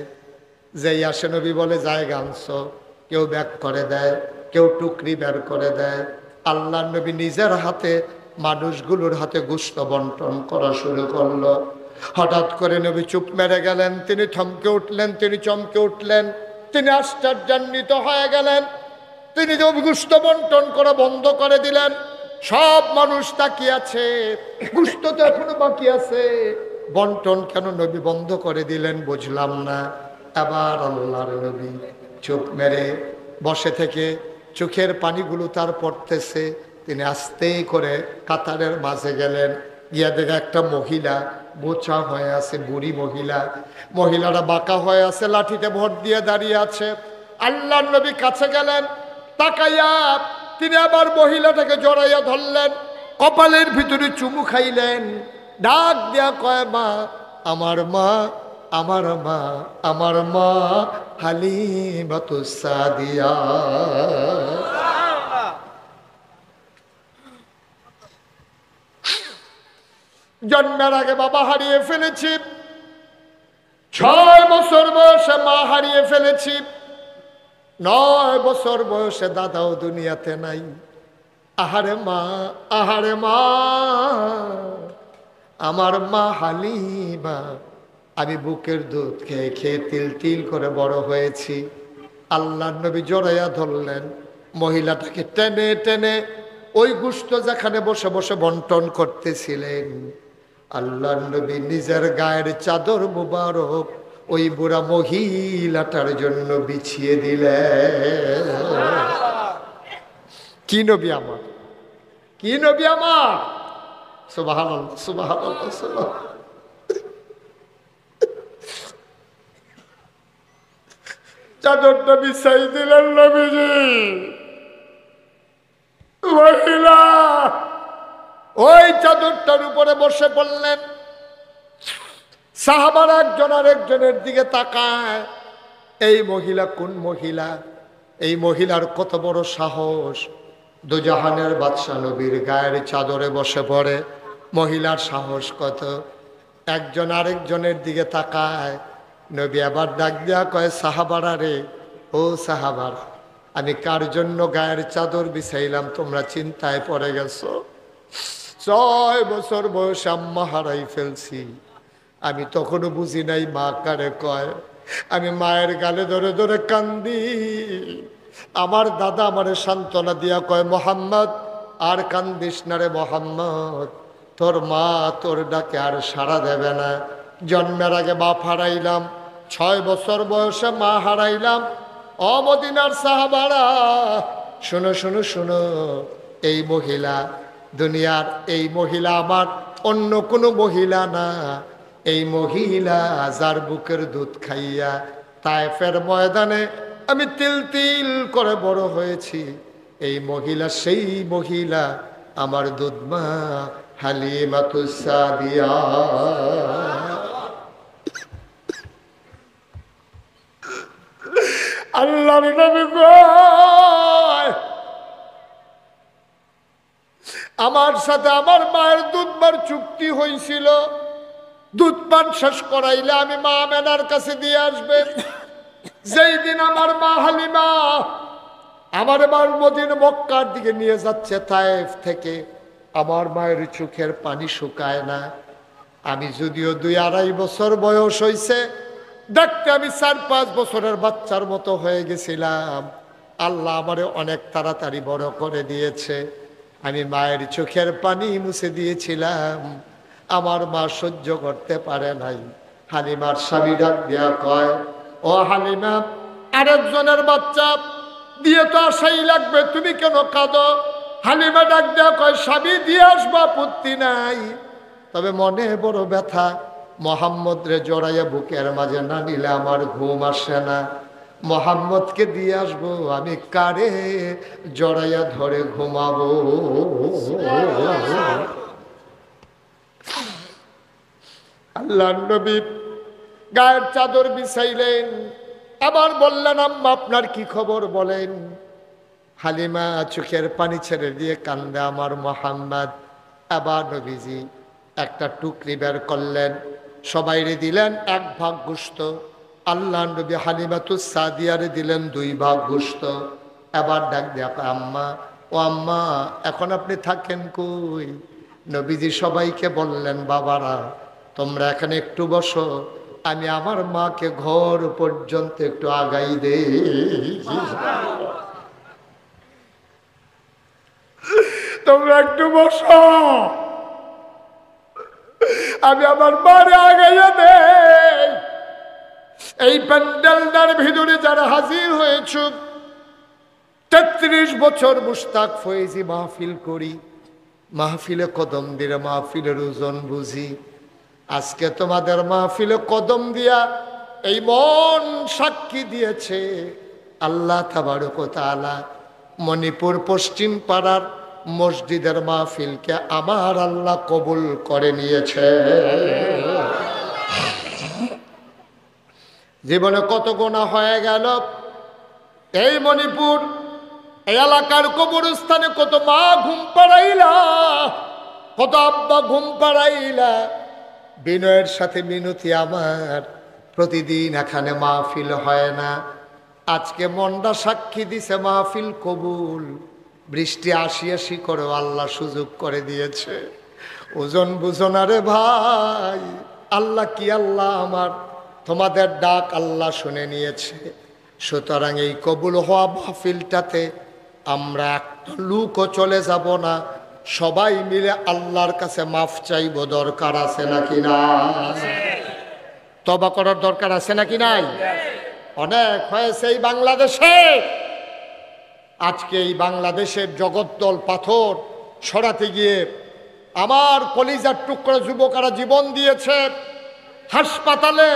যেই আসে নবী বলে, জায়গা আনছো, কেউ ব্যাগ করে দেয়, কেউ টুকরি বের করে দেয়। আল্লাহ নবী নিজের হাতে মানুষগুলোর হাতে গোশত বন্টন করা শুরু করলো। হঠাৎ করে নবী চুপ মেরে গেলেন। তিনি থমকে উঠলেন, তিনি চমকে উঠলেন, তিনি আশ্চর্যান্বিত হয়ে গেলেন। তিনি গোশত বন্টন করা বন্ধ করে দিলেন। সব মানুষ তাকিয়ে আছে, গোশত তো এখনো বাকি আছে, বন্টন কেন নবী বন্ধ করে দিলেন বুঝলাম না। আবার আল্লাহর নবী চুপ মেরে বসে থেকে চোখের পানিগুলো তার পড়তেছে। তিনি আস্তে করে কাতারের মাঝে গেলেন। গিয়া দেখে একটা মহিলা বোচা হয়ে আছে, বুড়ি মহিলা। মহিলারা বাঁকা হয়ে আছে, লাঠিতে ভর দিয়ে দাঁড়িয়ে আছে। আল্লাহর নবী কাছে গেলেন, তাকাইয়া তিনি আবার মহিলাটাকে জড়াইয়া ধরলেন, কপালের ভিতরে চুমু খাইলেন, ডাক দিয়া কয়, মা, আমার মা, আমার মা, আমার মা হালিমাতুস সাদিয়া। জন্মের আগে বাবা হারিয়ে ফেলেছি, 6 বছর বয়সে মা হারিয়ে ফেলেছি, 9 বছর বয়সে দাদাও দুনিয়াতে নাই। আহারে মা, আহারে মা, আমার মা হালিমা। আমি বুকের দুধ খেয়ে খেয়ে তিল তিল করে বড় হয়েছি। আল্লাহ নবী জড়াইয়া ধরলেন, মহিলাটাকে টেনে টেনে ওই গোশত যেখানে বসে বসে বন্টন করতেছিলেন, আল্লাহ নবী নিজের গায়ের চাদর মুবারক ওই বুড়া মহিলাটার জন্য বিছিয়ে দিলেন। কি নবী আমার, কি নবী আমার! সুবহানাল্লাহ, সুবহানাল্লাহ, সুবহানাল্লাহ। চাদরটা বিছাই দিলেন নবীজি। মহিলা ওই চাদরটার উপরে বসে পড়লেন। সাহাবারা একজন আরেকজনের দিকে তাকায়, এই মহিলা কোন মহিলা? এই মহিলার কত বড় সাহস! দুজাহানের বাদশা নবীর গায়ের চাদরে বসে পড়ে, মহিলার সাহস কত! একজন আরেকজনের দিকে তাকায়। নবী আবার ডাক দিয়া কয়, সাহাবারা রে, ও সাহাবারা, আমি কার জন্য গায়ের চাদর বিছাইলাম তোমরা চিন্তায় পড়ে গেছো? 6 বছর বয়সে আম্মা হারাই ফেলছি, আমি তখনও বুঝি নাই মা কারে কয়। আমি মায়ের গালে ধরে ধরে কান্দি। আমার দাদা আমারে সান্ত্বনা দিয়া কয়, মোহাম্মদ আর কান্দিস না রে মোহাম্মদ, তোর মা তোর ডাকে আর সাড়া দেবে না। জন্মের আগে বাপ হারাইলাম, 6 বছর বয়সে মা হারাইলাম। ও মদিনার সাহাবারা, শুনো শুনো শুনো, এই মহিলা দুনিয়ার, এই মহিলা আমার অন্য কোনো মহিলা না। এই মহিলা যার বুকের দুধ খাইয়া তায়েফের ময়দানে আমি তিল তিল করে বড় হয়েছি, এই মহিলা সেই মহিলা, আমার দুধ মা হালিমাতুস সাদিয়া। আল্লাহর নবী কয়, আমার সাথে আমার মায়ের দুধবার চুক্তি হয়েছিল, দুধ পান শেষ করাইলে আমি মা আমেনার কাছে দিয়ে আসবে। যেই দিন আমার মা হালিমা আমার মার মদিনা মক্কার দিকে নিয়ে যাচ্ছে তায়েফ থেকে, আমার মায়ের চোখের পানি শুকায় না। আমি যদিও 2-2.5 বছর বয়স হয়েছে, দেখতে আমি 4-5 বছরের বাচ্চার মতো হয়ে গেছিলাম। আল্লাহ আমারে অনেক তাড়াতাড়ি বড় করে দিয়েছে। আমি মায়ের চোখের পানি মুছে দিয়েছিলাম, আমার মা সহ্য করতে পারে নাই। হালিমার স্বামী ডাক দিয়া কয়, ও হালিমা, আরেকজনের বাচ্চা দিয়ে তো আসাই লাগবে, তুমি কেন কাঁদো? হালিমা ডাক দিয়া কয়, স্বামী দিয়ে আসবা, আপত্তি নাই, তবে মনে বড় ব্যথা, মোহাম্মদ রে জড়াইয়া বুকের মাঝে না নিলে আমার ঘুম আসে না। মোহাম্মদকে দিয়ে আসবো, আমি কারে জড়াইয়া ধরে ঘুমাবো? আল্লাহ নবী গায়ের চাদর বিছাইলেন, আবার বললেন, আম্মা আপনার কি খবর বলেন? হালিমা চোখের পানি ছেড়ে দিয়ে কান্দে, আমার মোহাম্মদ। আবার নবীজি একটা টুকরি বের করলেন, সবাইরে দিলেন 1 ভাগ গোশত। আল্লাহ নবী হালিমাতুস সাদিয়ারে দিলেন 2 ভাগ গোশত। এবার ডাক দিয়া কয়, আম্মা, ও আম্মা, এখন আপনি থাকেন কই? নবীজি সবাইকে বললেন, বাবারা তোমরা এখানে একটু বসো, আমি আমার মাকে ঘর পর্যন্ত একটু আগাই দে। তোমরা একটু বসো, আমি আমার মারে আগাইয়া দে। এই প্যান্ডেলটার ভিতরে যারা হাজির হয়েছ, 33 বছর মুশতাক ফয়েজি মাহফিল করি, মাহফিলে কদম দিলে মাহফিলের ওজন বুঝি। আজকে তোমাদের মাহফিলে কদম দিয়া এই মন সাক্ষী দিয়েছে, আল্লাহ তাবারক ওয়া তাআলা মণিপুর পশ্চিম পাড়ার মসজিদের মাহফিলকে আমার আল্লাহ কবুল করে নিয়েছে। জীবনে কত গুনাহ হয়ে গেল। এই মণিপুর এই এলাকার কবরস্থানে কত মা ঘুম পাড়াইলা, কত আব্বা ঘুম পাড়াইলা। বিনয়ের সাথে মিনতি আমার, প্রতিদিন এখানে মাহফিল হয় না। আজকে মনটা সাক্ষী দিছে মাহফিল কবুল। বৃষ্টি আসি আসি করেও আল্লাহ সুযোগ করে দিয়েছে। ওজন বুঝো না রে ভাই, আল্লাহ কি আল্লাহ আমার, তোমাদের ডাক আল্লাহ শুনে নিয়েছে। সুতরাং এই কবুল হওয়া মাহফিলটাতে আমরা একটা লুকও চলে যাব না, সবাই মিলে আল্লাহর কাছে মাফ চাইব। দরকার আছে নাকি না? তওবা করার দরকার আছে নাকি নাই? অনেক হয়েছে এই বাংলাদেশে। আজকে এই বাংলাদেশের জগদ্দল পাথর সরাতে গিয়ে আমার কলিজার টুকরা যুবকেরা জীবন দিয়েছে। হাসপাতালে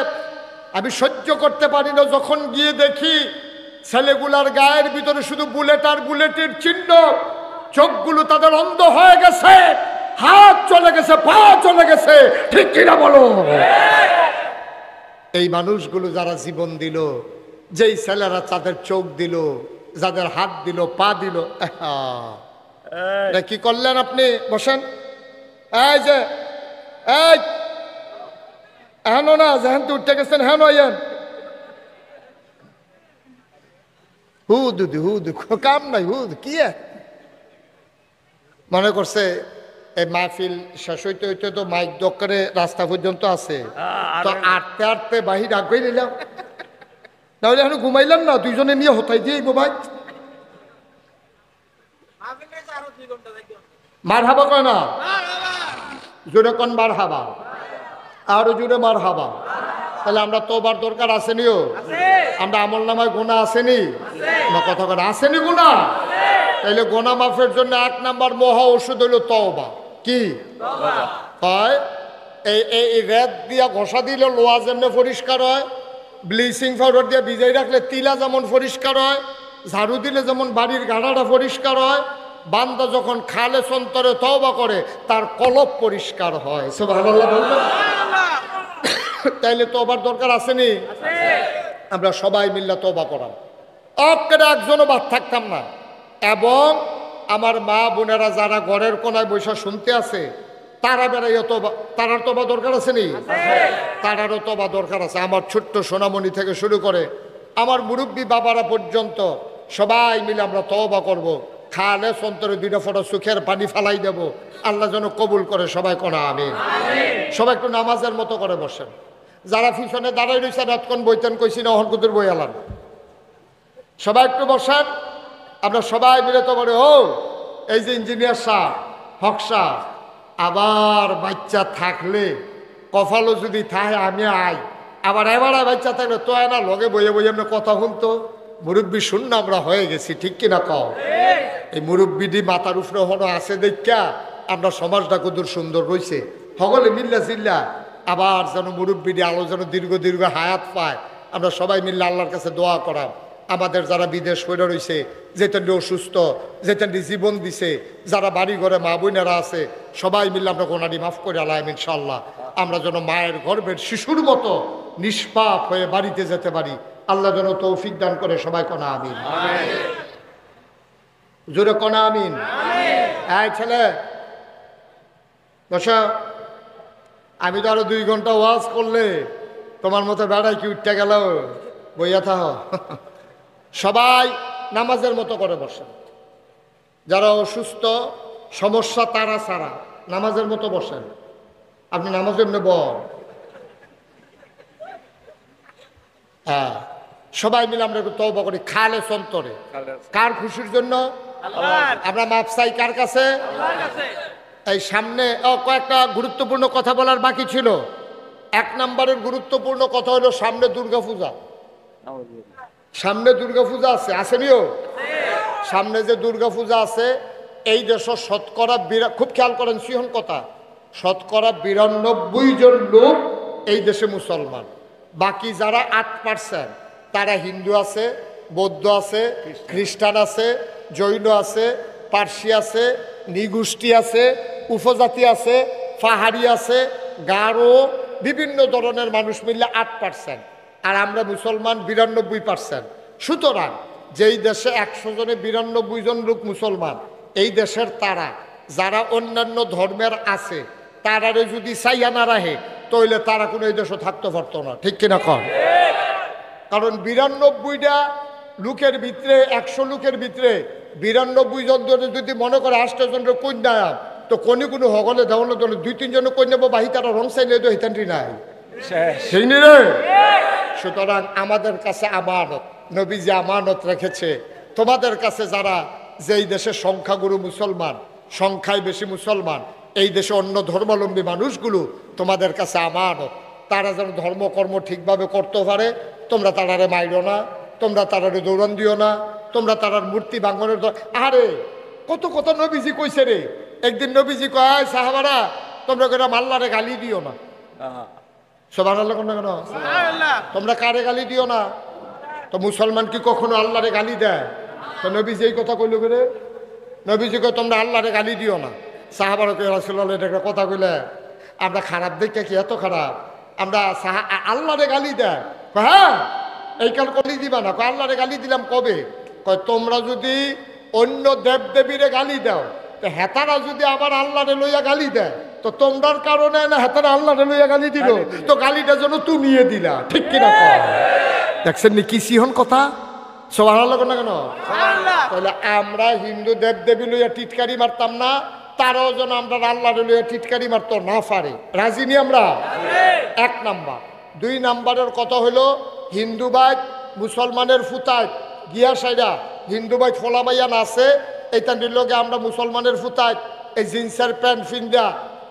আমি সহ্য করতে পারি না, যখন গিয়ে দেখি ছেলেগুলার গায়ের ভিতরে শুধু বুলেট আর বুলেটের চিহ্ন। চোখগুলো তাদের অন্ধ হয়ে গেছে, হাত চলে গেছে, পা চলে গেছে। ঠিক কিনা বলো? এই মানুষগুলো যারা জীবন দিল, যেই ছেলেরা তাদের চোখ দিল, যাদের হাত দিল, পা দিল, কি করলেন আপনি? বসেন। এই যে এই হেন না, যেহেন তো উঠতে গেছেন, হেন আইয়েন। হুদ হুদ কাম নাই, হুদ কি মনে করছে এই মাহফিল শেষ হইতে হইতে তো মাইক দোকানে রাস্তা পর্যন্ত আছে, তো আটতে আটতে বাহির আগে নিলাম। তাহলে এখন ঘুমাইলাম না, দুইজনে নিয়ে হতাই দিয়ে ভাই। মার হাবা কয় না, জোরে কোন মার হাবা, আরো জোরে মার হাবা। তাহলে আমরা তোবার দরকার আসেনিও, আমরা আমল নামায় গোনা আসেনি না, কথা কথা আসেনি গোনা। তাইলে গোনা মাফের জন্য 1 নাম্বার মহা ওষুধ হইল তওবা। কি হয়? এই রেত দিয়া ঘষা দিলে লোহা যেমন পরিষ্কার হয়, ব্লিচিং পাউডার দিয়ে ভিজাই রাখলে তিলা যেমন পরিষ্কার হয়, ঝাড়ু দিলে যেমন বাড়ির গাড়াটা পরিষ্কার হয়, বান্দা যখন খালে সন্তরে তওবা করে তার কলব পরিষ্কার হয়। সুবহানাল্লাহ বলবেন? তাইলে তওবার দরকার আসেনি? আমরা সবাই মিল্লা তওবা করাম, অক্ষরে একজনও বাদ থাকতাম না। এবং আমার মা বোনেরা যারা ঘরের কোনায় বৈশা শুনতে আছে, তারা বেড়াইয়া তওবা, তারার তওবা দরকার আছে নি? তারারও তওবা দরকার আছে। আমার ছোট্ট সোনামণি থেকে শুরু করে আমার মুরব্বী বাবারা পর্যন্ত সবাই মিলে আমরা তওবা করব। খালে সন্তরে 2টা ফোঁটা চোখের পানি ফালাই দেব। আল্লাহ যেন কবুল করে। সবাই কোনা আমিন। সবাই একটু নামাজের মতো করে বসেন। যারা পিছনে দাঁড়াই রয়েছেন, এতক্ষণ বইতেন কইছি না, হরকুতুর বই আলান। সবাই একটু বসেন, আমরা সবাই মিলে তো বলে, ও এই যে ইঞ্জিনিয়ার সাহেব, হক সাহেব, আবার বাচ্চা থাকলে কফালো যদি থাকে আমি আই, আবার এবার বাচ্চা থাকলে তো না লগে বইয়ে বইয়ে আমরা কথা শুনতো। মুরব্বী শূন্য আমরা হয়ে গেছি, ঠিক কিনা কও? এই মুরব্বীটি মাথার উপরে হনো আছে দেখা আমরা সমাজটা কত সুন্দর রয়েছে। সকলে মিল্লা চিল্লা আবার যেন মুরব্বীটি আলো যেন দীর্ঘ দীর্ঘ হায়াত পায়। আমরা সবাই মিল্লা আল্লাহর কাছে দোয়া করাম। আমাদের যারা বিদেশ হয়ে রয়েছে, যেতেন্ডি অসুস্থ, যেতেন্ডি জীবন দিছে, যারা বাড়ি ঘরে মা বোনেরা আছে, সবাই মিলে আমরা গোনাডি মাফ করে আলাইম ইনশাআল্লাহ। আমরা যেন মায়ের গর্ভের শিশুর মতো নিষ্পাপ হয়ে বাড়িতে যেতে পারি। আল্লাহ যেন তৌফিক দান করে। সবাই কোনা আমিন, জোরে কোনা আমিন। এই ছেলে বসা, আমি তো আরো 2 ঘন্টা ওয়াজ করলে তোমার মতো বেড়াই কি উঠতে গেল, বইয়া থাক। সবাই নামাজের মতো করে বসেন। যারা অসুস্থ, সমস্যা তারা ছাড়া নামাজের মতো বসেন। আপনি নামাজের নেব, হ্যাঁ, সবাই মিলে আমরা একটু তওবা করি খালে সন্তরে। কার খুশির জন্য? আমরা মাপ চাই কার কাছে? এই সামনে কয়েকটা গুরুত্বপূর্ণ কথা বলার বাকি ছিল। 1 নম্বরের গুরুত্বপূর্ণ কথা হলো সামনে দুর্গাপূজা। সামনে দুর্গাপূজা আছে, আসেনিও? সামনে যে দুর্গাপূজা আছে, এই দেশ শতকরা খুব খেয়াল করেন সিহন কথা, শতকরা 92 জন লোক এই দেশে মুসলমান। বাকি যারা 8% তারা হিন্দু আছে, বৌদ্ধ আছে, খ্রিস্টান আছে, জৈন আছে, পার্সি আছে, নিগোষ্ঠী আছে, উপজাতি আছে, পাহাড়ি আছে, গারো, বিভিন্ন ধরনের মানুষ মিললে 8%, আর আমরা মুসলমান 92%। সুতরাং যেই দেশে 100 জনে 92 জন লোক মুসলমান, এই দেশের তারা যারা অন্যান্য ধর্মের আছে তারারে যদি চাইয়া না রাখে তাহলে তারা কোনো এই দেশে থাকতে পারতো না, ঠিক কিনা কন? কারণ 92টা লোকের ভিতরে, 100 লোকের ভিতরে 92 জন ধরে যদি মনে করে 8 জনের কন্যা, তো কোনো হগলে দেওয়ানো দলে 2-3 জন কন্যা বাহি তারা রং চাইলে তো হিতান্তি নাই, সেই নিরে। সুতরাং আমাদের কাছে আমানত, নবীজি আমানত রেখেছে তোমাদের কাছে, যারা যেই দেশে সংখ্যাগুরু মুসলমান, সংখ্যায় বেশি মুসলমান, এই দেশে অন্য ধর্মাবলম্বী মানুষগুলো তোমাদের কাছে আমানত। তারা যেন ধর্মকর্ম ঠিকভাবে করতে পারে, তোমরা তারারে মাইরো না, তোমরা তারারে দৌড়ান দিও না, তোমরা তারার মূর্তি ভাঙনের। আরে কত কথা নবীজি কইছে রে। একদিন নবীজি কয়, সাহাবারা তোমরা কেন আল্লাহরে গালি দিও না। সুবহানাল্লাহ কোন কেন? তোমরা কারে গালি দিও না? তো মুসলমান কি কখনো আল্লাহরে গালি দেয়? তো নবীজি এই কথা কইল করে, নবীজি কয় তোমরা আল্লাহরে গালি দিও না। সাহাবারা কয় রাসূলুল্লাহ এটা কথা কইলে আমরা খারাপ দেখে কি এত খারাপ? আমরা আল্লাহরে গালি দেয়? হ্যাঁ, এই কাল গালি দিবা না। আল্লাহরে গালি দিলাম কবে? কয় তোমরা যদি অন্য দেবদেবীরে গালি দাও, তো হেতারা যদি আবার আল্লাহরে লইয়া গালি দেয়, তো তোমরার কারণে না হেতারা আল্লাহরে লইয়া গালি দিল, তো গালিটা যেন তুমিয়ে দিলা, ঠিক কিনা? দেখছেন নি কি সিহন কথা? সুবহানাল্লাহ না কেন? তাহলে আমরা হিন্দু দেবদেবী লইয়া টিটকারি মারতাম না, তারাও যেন আমরা আল্লাহরে লইয়া টিটকারি মারতো না পারে। রাজি নি আমরা? 1 নাম্বার। 2 নাম্বারের কথা হলো হিন্দুবাদ মুসলমানের ফুতায় গিয়া সাইডা হিন্দুবাদ ফোলামাইয়া নাচে, এইটা নিলগে আমরা মুসলমানের ফুতায় এই জিন্সের প্যান্ট ফিন্দা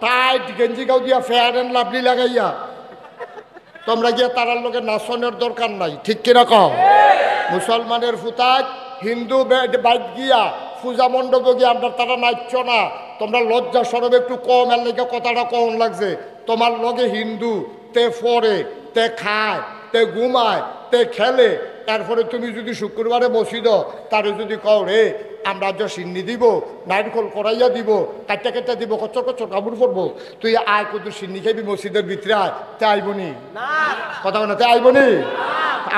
টাইট গেঞ্জি গাও দিয়া ফেয়ার অ্যান্ড লাভলি লাগাইয়া তোমরা গিয়া তারার লোকে নাচনের দরকার নাই, ঠিক কিরকম? মুসলমানের ফুতায় হিন্দু বাইক গিয়া পূজা মণ্ডপ গিয়ে আমরা তারা নাচছ না। তোমরা লজ্জা সরব একটু কম, এর লেগে কথাটা কম লাগছে। তোমার লগে হিন্দু তে ফরে, তে খায়, তে ঘুমায়, তে খেলে, তারপরে তুমি যদি শুক্রবারে বসিদ তারে যদি কও রে আমরা যে সিন্নি দিব, নাইটকল করাইয়া দিব, কাটটা কাটটা দিব, কচ্চর কচ্চর কাপড় পরবো, তুই আয় কত সিন্নি খাইবি মসজিদের ভিতরে আয়, তে আইবনি কথা বলে, তে আইবনি।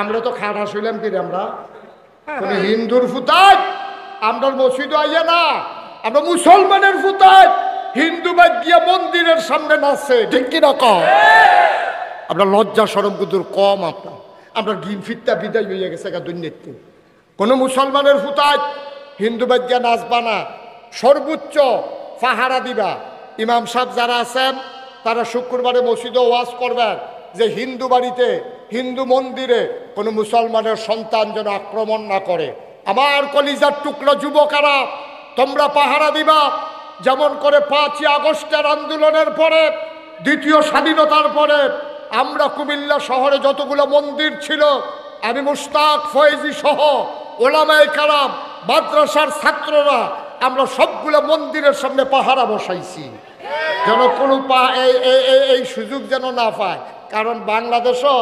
আমরা তো খারাপ হইলাম কি রে? আমরা কোন হিন্দুর ফুতায় আমরা মসজিদ আইয়া না, আমরা মুসলমানের ফুতায় হিন্দু বাদ গিয়া মন্দিরের সামনে নাচছে, ঠিক কিনা কম? আমরা লজ্জা সরম কুদুর কম, আমরা গিন ফিরতা বিদায় হইয়া গেছে দুর্নীতি। কোন মুসলমানের ফুতায় হিন্দু বাদ গিয়া নাচবা না, সর্বোচ্চ পাহারা দিবা। ইমাম সাহেব যারা আছেন তারা শুক্রবারে মসজিদে ওয়াজ করবেন যে হিন্দু বাড়িতে, হিন্দু মন্দিরে কোনো মুসলমানের সন্তান যেন আক্রমণ না করে। আমার কলিজার টুকরা যুবকেরা, তোমরা পাহারা দিবা। যেমন করে 5ই আগস্টের আন্দোলনের পরে, দ্বিতীয় স্বাধীনতার পরে আমরা কুমিল্লা শহরে যতগুলো মন্দির ছিল, আমি মুশতাক ফয়েজি সহ ওলামায়ে কেরাম, মাদ্রাসার ছাত্ররা, আমরা সবগুলো মন্দিরের সামনে পাহারা বসাইছি, যেন কোনো এই সুযোগ যেন না পায়। কারণ বাংলাদেশও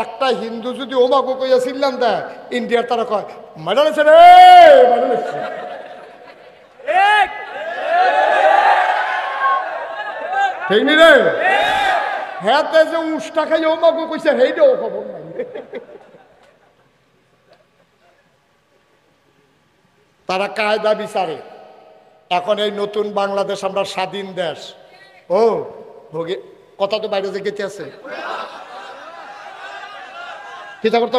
একটা হিন্দু যদি ওমাগো কইয়া ছিলেন দেয়, ইন্ডিয়ার তারা কয় মারালেছে রে, মারালেছে। ঠিক নি রে? হ্যাঁ, যে উষ্টা খাই ওমাগো কইছে, সেইটাও খবর নাই। তারা কায়দা বিচারে। এখন এই নতুন বাংলাদেশ, আমরা স্বাধীন দেশ। ও ভোগে কথা তো বাইরে যে গেতে আছে, কিতা করতে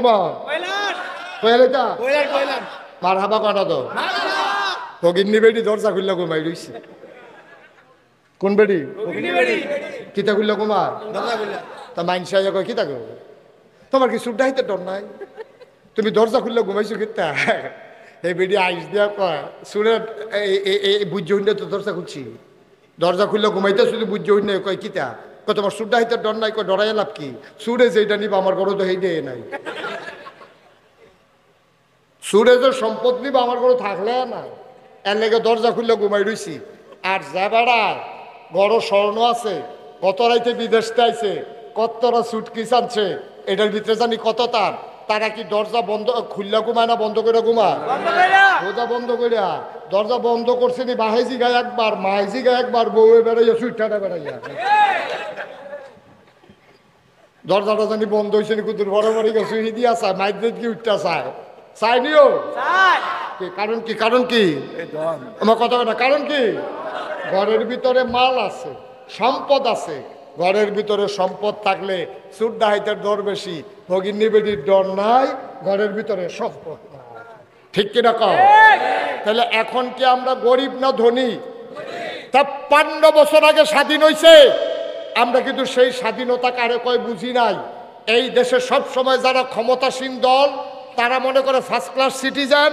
মার হাবা কাটা তো ভগিনী বেড়ি দরজা খুললা ঘুমাই রইছে। কোন বেড়ি? কিতা খুললা ঘুমা? তা মাইনসা কয় কিতা করো, তোমার কি সুরটা হাইতে ডর নাই? তুমি দরজা খুললা ঘুমাইছো কিতা? এই বেড়ি আইস দিয়া কয় সুরে বুঝ হইলে তো দরজা খুলছি, দরজা খুললে ঘুমাইতে শুধু বুঝ হইলে কয় কিতা, কয় তোমার সুরটা হাইতে ডর নাই? কয় ডরাই লাভ কি, সুরে যেটা নিবা আমার ঘরে তো হেইটে নাই। সুরে যে সম্পদ নিবা আমার ঘরে থাকলে না, এর লেগে দরজা খুললে ঘুমাই রইছি। আর যা বেড়ায় বড় স্বর্ণ আছে, কত রাইতে বিদেশ আইছে, কতরা সুটকিস আনছে, এটার ভিতরে জানি কত তার। তারা কি দরজা বন্ধ খুললা ঘুমায় না বন্ধ করে ঘুমায়? দরজা বন্ধ করিয়া। দরজা বন্ধ করছে নি বাহাইজি গায়ে একবার, মাইজি গায়ে একবার, বউয়ে বেড়াইয়া সুইটাটা বেড়াইয়া। দরজাটা জানি বন্ধ হয়েছে নি, কুতুর বরাবরই গেছে দিয়া চায়, মাইদ্রেদ কি উঠটা চায়, চাইনিও। কারণ কি? কারণ কি আমার কথা না, কারণ কি? ঘরের ভিতরে মাল আছে, সম্পদ আছে। ঘরের ভিতরে সম্পদ থাকলে চুর ডাহাইতের ডর বেশি, ভগিনী বেটির ডর নাই, ঘরের ভিতরে সম্পদ নাই। ঠিক কিনা কও? তাহলে এখন কি আমরা গরিব না ধনী? 53 বছর আগে স্বাধীন হয়েছে, আমরা কিন্তু সেই স্বাধীনতা কারে কয় বুঝি নাই। এই দেশে সব সময় যারা ক্ষমতাসীন দল তারা মনে করে ফার্স্ট ক্লাস সিটিজেন,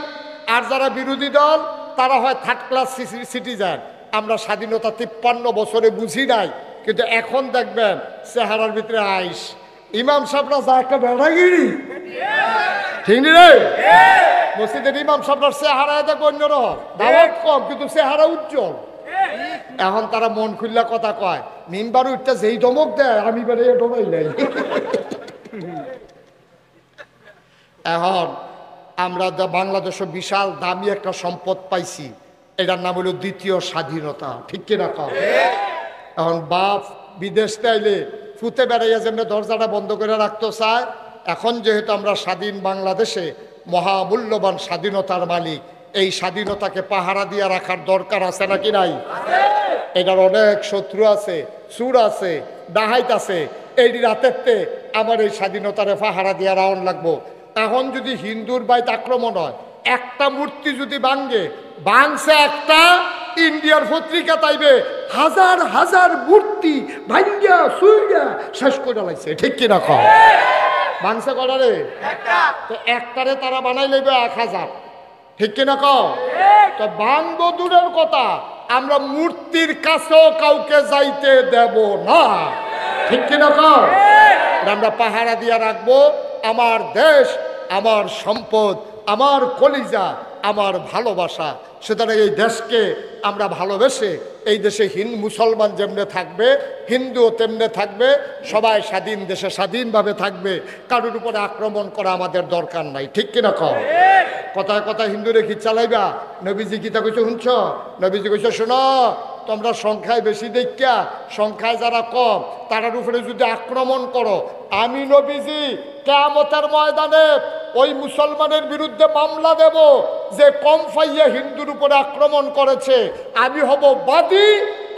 আর যারা বিরোধী দল তারা হয় থার্ড ক্লাস সিটিজেন। আমরা স্বাধীনতা 53 বছরে বুঝি নাই, কিন্তু এখন দেখবেন চেহারার ভিতরে আইস। ইমাম সাহেবরা যা একটা বেড়াগিরি, ঠিক নি রে? মসজিদের ইমাম সাহেবরা চেহারা দেখো অন্যরকম, দাওয়াত কম কিন্তু চেহারা উজ্জ্বল। এখন তারা মন খুললা কথা কয়, মিম্বার উঠতে যেই ধমক দেয় আমি বেড়ে ডোবাই নাই। এখন আমরা বাংলাদেশে বিশাল দামি একটা সম্পদ পাইছি, এটার নাম হলো দ্বিতীয় স্বাধীনতা। ঠিক কিনা কও? এখন বাপ বিদেশ চাইলে ফুতে বেড়াইয়া যেমনি দরজাটা বন্ধ করে রাখতে চায়, এখন যেহেতু আমরা স্বাধীন বাংলাদেশে মহামূল্যবান স্বাধীনতার মালিক, এই স্বাধীনতাকে পাহারা দিয়ে রাখার দরকার আছে নাকি নাই? এটার অনেক শত্রু আছে, চুর আছে, ডাহাইত আছে। এই রাতেরতে আমার এই স্বাধীনতারে পাহারা দিয়ে রাউন্ড লাগবো। এখন যদি হিন্দুর বাইত আক্রমণ হয়, একটা মূর্তি যদি ভাঙছে একটা, ইন্ডিয়ার পত্রিকা তাইবে হাজার হাজার মূর্তি ভাঙ্গা সুইগা শেষ করে লাগছে। ঠিক কিনা কও? ভাঙছে কটারে? একটারে তারা বানাই লইবে 1000। ঠিক কিনা কও? তো ভাঙবো দূরের কথা, আমরা মূর্তির কাছেও কাউকে যাইতে দেব না। ঠিক কিনা কও? আমরা পাহারা দিয়ে রাখবো আমার দেশ, আমার সম্পদ, আমার কলিজা, আমার ভালোবাসা। সুতরাং এই দেশকে আমরা ভালোবেসে এই দেশে মুসলমান যেমনে থাকবে, হিন্দুও তেমনে থাকবে, সবাই স্বাধীন দেশে স্বাধীনভাবে থাকবে। কারোর উপরে আক্রমণ করা আমাদের দরকার নাই। ঠিক কিনা কও? কথায় কথায় হিন্দুরে কি চালাইবা? নবীজি গীতা কইছে শুনছ? নবীজি কইছে শোনো, তোমরা সংখ্যায় বেশি দেখিয়া সংখ্যায় যারা কম তারার উপরে যদি আক্রমণ করো, আমি নবীজি কিয়ামতের ময়দানে ওই মুসলমানের বিরুদ্ধে মামলা দেব যে কম পাইয়া হিন্দুর উপরে আক্রমণ করেছে, আমি হব বাদী,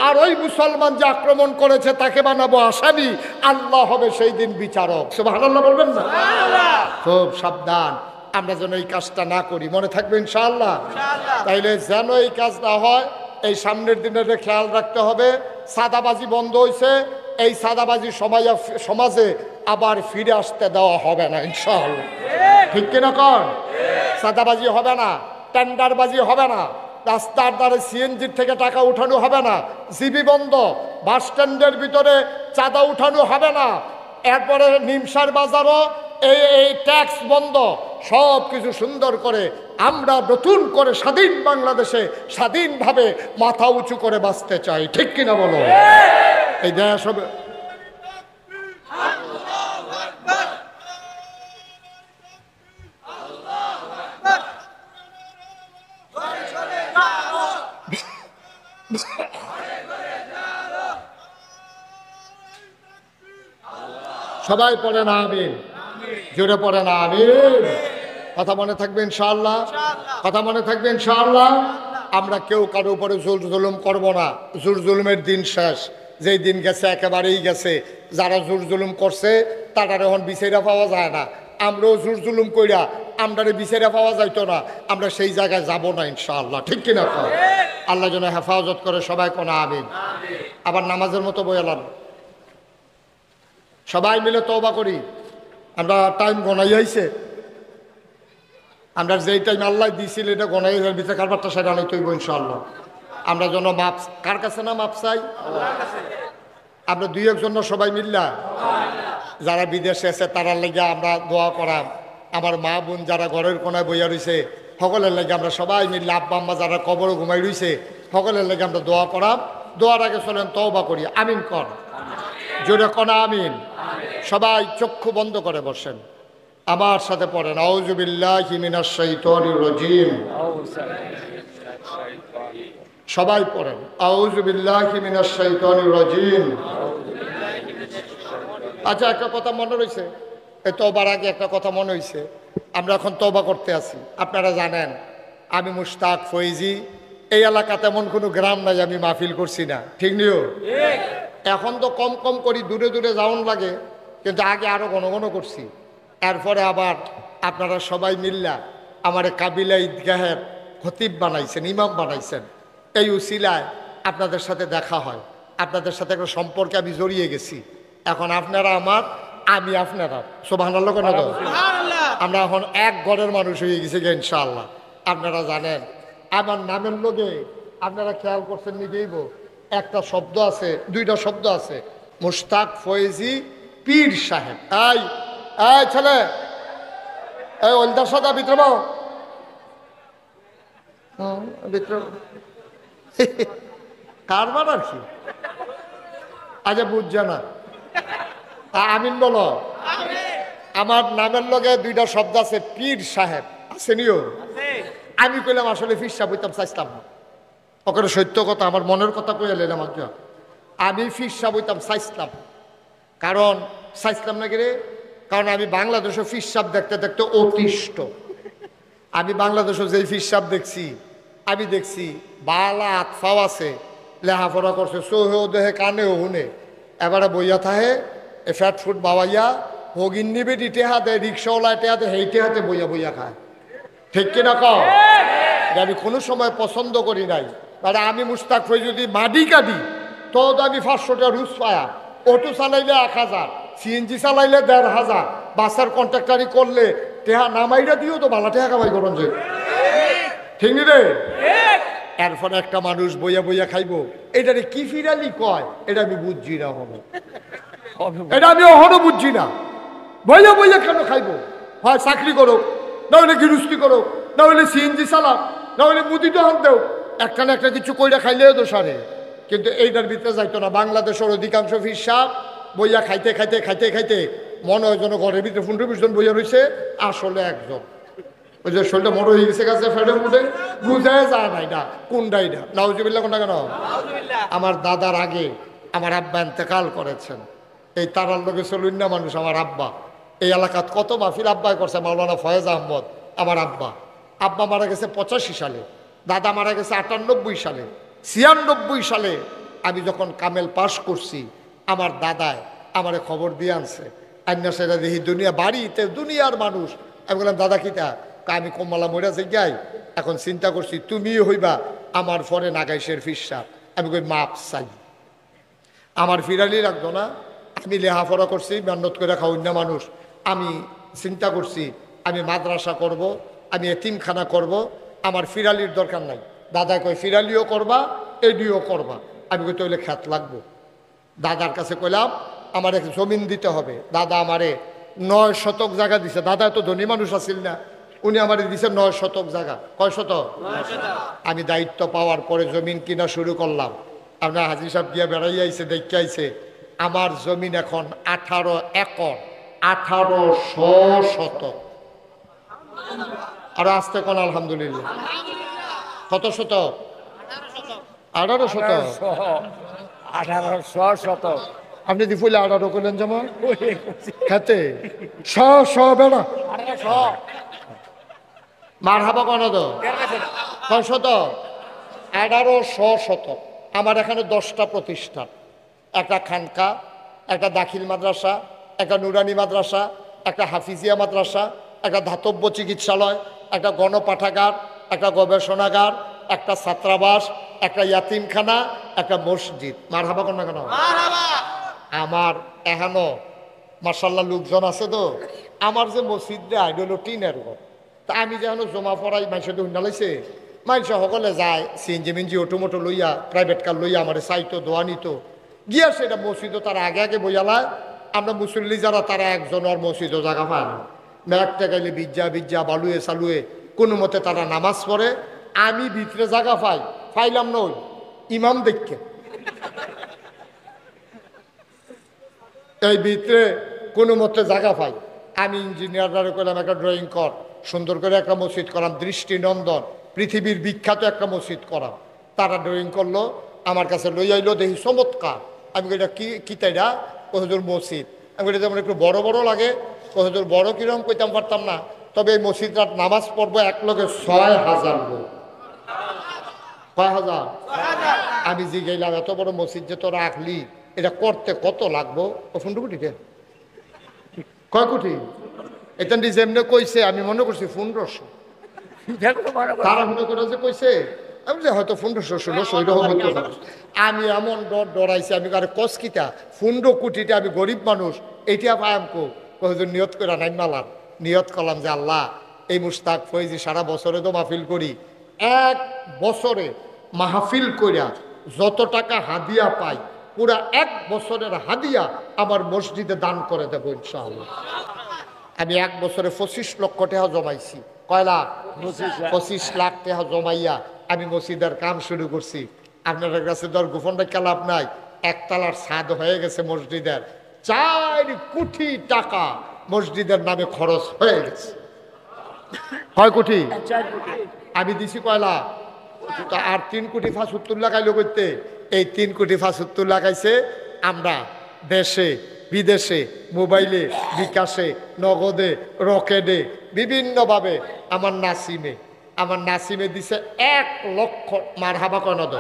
আর ওই মুসলমান যে আক্রমণ করেছে তাকে বানাবো আসামি। আল্লাহ হবে সেই দিন বিচারক। সুবহানাল্লাহ বলবেন না? খুব সাবধান আমরা যেন এই কাজটা না করি। মনে থাকবে ইনশাআল্লাহ? তাইলে যেন এই কাজ না হয়, এই সামনের দিনের খেয়াল রাখতে হবে। সাদাবাজি বন্ধ হয়েছে, এই সাদাবাজি সমাজে আবার ফিরে আসতে দেওয়া হবে না ইনশাআল্লাহ। ঠিক কিনা কন? সাদাবাজি হবে না, টেন্ডারবাজি হবে না, রাস্তার ধারে সিএনজির থেকে টাকা উঠানো হবে না, জিবি বন্ধ, বাস স্ট্যান্ডের ভিতরে চাঁদা উঠানো হবে না, এরপরে নিমসার বাজারও এই ট্যাক্স বন্ধ। সব কিছু সুন্দর করে আমরা নতুন করে স্বাধীন বাংলাদেশে স্বাধীনভাবে মাথা উঁচু করে বাঁচতে চাই। ঠিক কিনা বলো? এই দেশ হবে সবাই পড়ে না আমিন, জোরে পড়ে না আমিন। কথা মনে থাকবে ইনশাআল্লাহ? কথা মনে থাকবে ইনশাআল্লাহ? আমরা কেউ কারো উপরে জোর জুলুম করব না। জোর জুলুমের দিন শেষ, যেই দিন গেছে একেবারেই গেছে। যারা জোর জুলুম করছে তারা এখন বিচারা পাওয়া যায় না। আমরাও জোর জুলুম কইরা আমরারে বিচারা পাওয়া যাইতো না, আমরা সেই জায়গায় যাব না ইনশাআল্লাহ। ঠিক কিনা? আল্লাহ যেন হেফাজত করে। সবাই কোন আমিন। আবার নামাজের মতো বয়ালাম, সবাই মিলে তওবা করি। আমরা টাইম গনাই আইছে, আমরা যেই টাইম আল্লাহ দিয়েছিল এটা গনাই ভিতরে কারবারটা সেটা আনাই তৈব ইনশাআল্লাহ। আমরা যেন মাপ কার কাছে না মাপ চাই? আমরা দুই একজন সবাই মিল্লা যারা বিদেশে আছে তারার লেগে আমরা দোয়া করাম। আমার মা বোন যারা ঘরের কোনায় বইয়া রয়েছে সকলের লেগে আমরা সবাই মিললে, আব্বা আম্মা যারা কবরে ঘুমাই রয়েছে সকলের লেগে আমরা দোয়া করাম। দোয়ার আগে চলেন তওবা করি। আমিন কর, জোরে কোনা আমিন। সবাই চক্ষু বন্ধ করে বসেন। আমার সাথে পড়েন, আউযু বিল্লাহি মিনাশ শাইতানির রাজিম। সবাই পড়েন, আউযু বিল্লাহি মিনাশ শাইতানির রাজিম। আচ্ছা, একটা কথা মনে রয়েছে, এই তওবার আগে একটা কথা মনে হয়েছে। আমরা এখন তওবা করতে আছি। আপনারা জানেন আমি মুশতাক ফৈজি, এই এলাকাতে এমন কোনো গ্রাম নাই আমি মাহফিল করছি না, ঠিক নিও? এখন তো কম কম করি, দূরে দূরে যাওয়ান লাগে, কিন্তু আগে আরো ঘন ঘন করছি। এরপরে আবার আপনারা সবাই মিল্লা আমার কাবিলা ঈদগাহের খতিব বানাইছেন, ইমাম বানাইছেন। এই উসিলায় আপনাদের সাথে দেখা হয়, আপনাদের সাথে একটা সম্পর্কে আমি জড়িয়ে গেছি। এখন আপনারা আমার, আমি আপনারা, সুবহানাল্লাহ কেন? আমরা এখন এক ঘরের মানুষ হয়ে গেছি ইনশাআল্লাহ। আপনারা জানেন আমার নামের লগে আপনারা খেয়াল করছেন নিজেইব একটা শব্দ আছে, দুইটা শব্দ আছে, মুশতাক ফয়েজি পীর সাহেব। এই এই ছেলে, এই ওলদার সাদা ভিতরে বাও, ভিতরে কারবার আর কি। আচ্ছা বুঝছে না, আমিন বলো। আমার নামের লগে দুইটা শব্দ আছে, পীর সাহেব আছে নিও। আমি কইলাম আসলে পীর সাহেব হইতাম চাইতাম না, ওখানে সত্য কথা, আমার মনের কথা কইয়া লেলাম। আমি পীর সাহেব হইতাম চাইতাম, কারণ চাইতাম না কিরে, কারণ আমি বাংলাদেশে পীর সাহেব দেখতে দেখতে অতিষ্ঠ। আমি বাংলাদেশে যেই পীর সাহেব দেখছি, আমি দেখছি বালা আতফাও আছে, লেহাপড়া করছে, চোহেও দেহে কানেও শুনে, এবারে বইয়া থাহে ফ্যাট ফুট বাবাইয়া হগিন নিবে টেহা দেয়, রিক্সাওয়ালায় টেহা দেয়, হেই টেহাতে বইয়া বইয়া খায়, ঠিক কিনা কও? আমি কোনো সময় পছন্দ করি নাই। মানে আমি মুশতাক হয়ে যদি মাডি কাটি তো আমি 500 টাকা রুজ পায়া, অটো চালাইলে 1000, সিএনজি চালাইলে 1500, বাসের কন্ট্রাক্টারি করলে টেহা নামাইরা দিও তো ভালো টেহা কামাই করুন যে, ঠিক নি রে? এরপরে একটা মানুষ বইয়া বইয়া খাইব, এটারে কি ফিরালি কয়, এটা আমি বুঝছি না, হবো এটা আমি অহনো বুঝছি না। বইয়া বইয়া কেন খাইব? হয় চাকরি করো, না হলে গৃহস্থী করো, না হলে সিএনজি চালাও, না হলে মুদিটা হাত দেও, একটা না একটা কিছু কইরা খাইলেও তো সারে। কিন্তু এইটার ভিতরে যাইতো না। বাংলাদেশের অধিকাংশ পীর সাহেব বইয়া খাইতে খাইতে খাইতে খাইতে মনে হয় যেন ঘরের ভিতরে 15-20 জন বইয়া রয়েছে, আসলে একজন। ওই যে শরীরটা মোড় হয়ে গেছে গাছে ফেডের মধ্যে, বুঝায় যায় না এটা কোনটা, এটা নাউজুবিল্লাহ কোনটা কেন? আমার দাদার আগে আমার আব্বা ইন্তেকাল করেছেন। এই তারার লোকে চলুন না মানুষ, আমার আব্বা এই এলাকাত কত মাহফিল আব্বাই করছে, মাওলানা ফয়েজ আহমদ আমার আব্বা। আব্বা মারা গেছে 85 সালে, দাদা মারা গেছে 98 সালে। 96 সালে আমি যখন কামেল পাশ করছি, আমার দাদায় আমারে খবর দিয়ে আনছে, আন্না সেটা দেখি দুনিয়া বাড়িতে দুনিয়ার মানুষ। আমি বললাম দাদা কিতা? আমি কমলা মরা যাই, এখন চিন্তা করছি তুমিও হইবা আমার পরে নাগাইশের ফিরসা। আমি কই মাপ চাই, আমার ফিরালি রাখতো না। আমি লেহাপড়া করছি, মেহনত করে খাওয়া অন্য মানুষ। আমি চিন্তা করছি আমি মাদ্রাসা করব, আমি এতিমখানা করব, আমার ফিরালির দরকার নাই। দাদা কই ফিরালিও করবা, এডিও করবা। আমি কই তাহলে খ্যাত লাগবো। দাদার কাছে কইলাম আমার এক জমিন দিতে হবে। দাদা আমারে 9 শতক জায়গা দিছে। দাদা এত ধনী মানুষ আছিল না, উনি আমারে দিছে 9 শতক জায়গা। কয় শতক? আমি দায়িত্ব পাওয়ার পরে জমিন কিনা শুরু করলাম। আপনার হাজি সাহেব গিয়া বেড়াই আইছে, দেখে আইছে আমার জমিন এখন 18 একর, 1800 শতক। আর আসতে কোন আলহামদুলিল্লাহ। কত শতক? 18 শতক। 1800 শতক। আপনি দি ফুলে 18 করলেন যেমন খেতে বেড়া মার হাবা কোন কয় শতক? 1800 শতক। আমার এখানে 10টা প্রতিষ্ঠান, একটা খানকা, একটা দাখিল মাদ্রাসা, একটা নুরানি মাদ্রাসা, একটা হাফিজিয়া মাদ্রাসা, একটা ধাতব্য চিকিৎসালয়, একটা গণপাঠাগার, একটা গবেষণাগার, একটা ছাত্রাবাস, একটা ইয়াতিমখানা, একটা মসজিদ। মার হাবা কোন না কেন? আমার এখানো মার্শাল্লাহ লোকজন আছে তো। আমার যে মসজিদে আইডল টিনের ঘর, তা আমি যেন জমা পড়াই মানুষের হুন্ডা লাইছে, মানুষ সকলে যায় সিএনজি মিনজি অটোমোটো লইয়া, প্রাইভেট কার লইয়া আমার চাইতো দোয়া নিত গিয়া সেটা মসজিদও তারা আগে আগে বইয়ালায়। আমরা মুসল্লি যারা তারা একজন আর মসজিদও জায়গা পায় না, ম্যাকটা গেলে বিজ্জা বালুয়ে চালুয়ে কোনো মতে তারা নামাজ পড়ে। আমি ভিতরে জায়গা পাইলাম না, ওই ইমাম দেখকে এই ভিতরে কোনো মতে জায়গা পাই। আমি ইঞ্জিনিয়াররা করলাম একটা ড্রয়িং কর, সুন্দর করে একটা মসজিদ করাম, দৃষ্টিনন্দন পৃথিবীর বিখ্যাত একটা মসজিদ করাম। তারা ড্রয়িং করলো, আমার কাছে লই আইলো, দেখি চমৎকার। আমি এটা কি তাইরা? হুজুর মসজিদ। আমি এটা যেমন একটু বড় বড় লাগে। হুজুর বড় কিরকম কইতাম পারতাম না, তবে এই মসজিদটার নামাজ পড়বো এক লগে ৬,০০০ লোক। কয় হাজার? আমি জিগাইলাম এত বড় মসজিদ যে তোরা আঁকলি, এটা করতে কত লাগবো? ও ১৫ কোটিতে কয় কোটি? এটা যেমনি কইছে আমি মনে করছি ১৫০০। তারা মনে করে যে কইছে আমি যে হয়তো ১৫০০ আমি এমন ডরাইছি। আমি কারে কসকিটা ১৫ কোটিটা, আমি গরিব মানুষ, এইটা পায়ামকো কজন নিয়ত করে নাই মালার। নিয়ত করলাম যে আল্লাহ, এই মুস্তাক ফৈজি সারা বছরে তো মাহফিল করি, এক বছরে মাহফিল কইরা যত টাকা হাদিয়া পাই পুরা এক বছরের হাদিয়া আমার মসজিদে দান করে দেবো ইনশাআল্লাহ। আমি এক বছরে ২৫ লক্ষ টাকা জমাইছি। কয় লাখ? ২৫ লাখ টাকা জমাইয়া আমি মসজিদের কাম শুরু করছি। আপনাদের কাছে ধর গোপন রেখা লাভ নাই, একতলার ছাদ হয়ে গেছে মসজিদের। ৪ কোটি টাকা মসজিদের নামে খরচ হয়ে গেছে। কয় কোটি? আমি দিছি কয় লাখ? তো আর ৩ কোটি ৭৫ লাগাইলো করতে। এই ৩ কোটি ৭৫ লাগাইছে আমরা দেশে বিদেশে, মোবাইলে, বিকাশে, নগদে, রকেটে, বিভিন্নভাবে। আমার নাসিমে দিছে ১ লক্ষ। মারহাবা কনদ।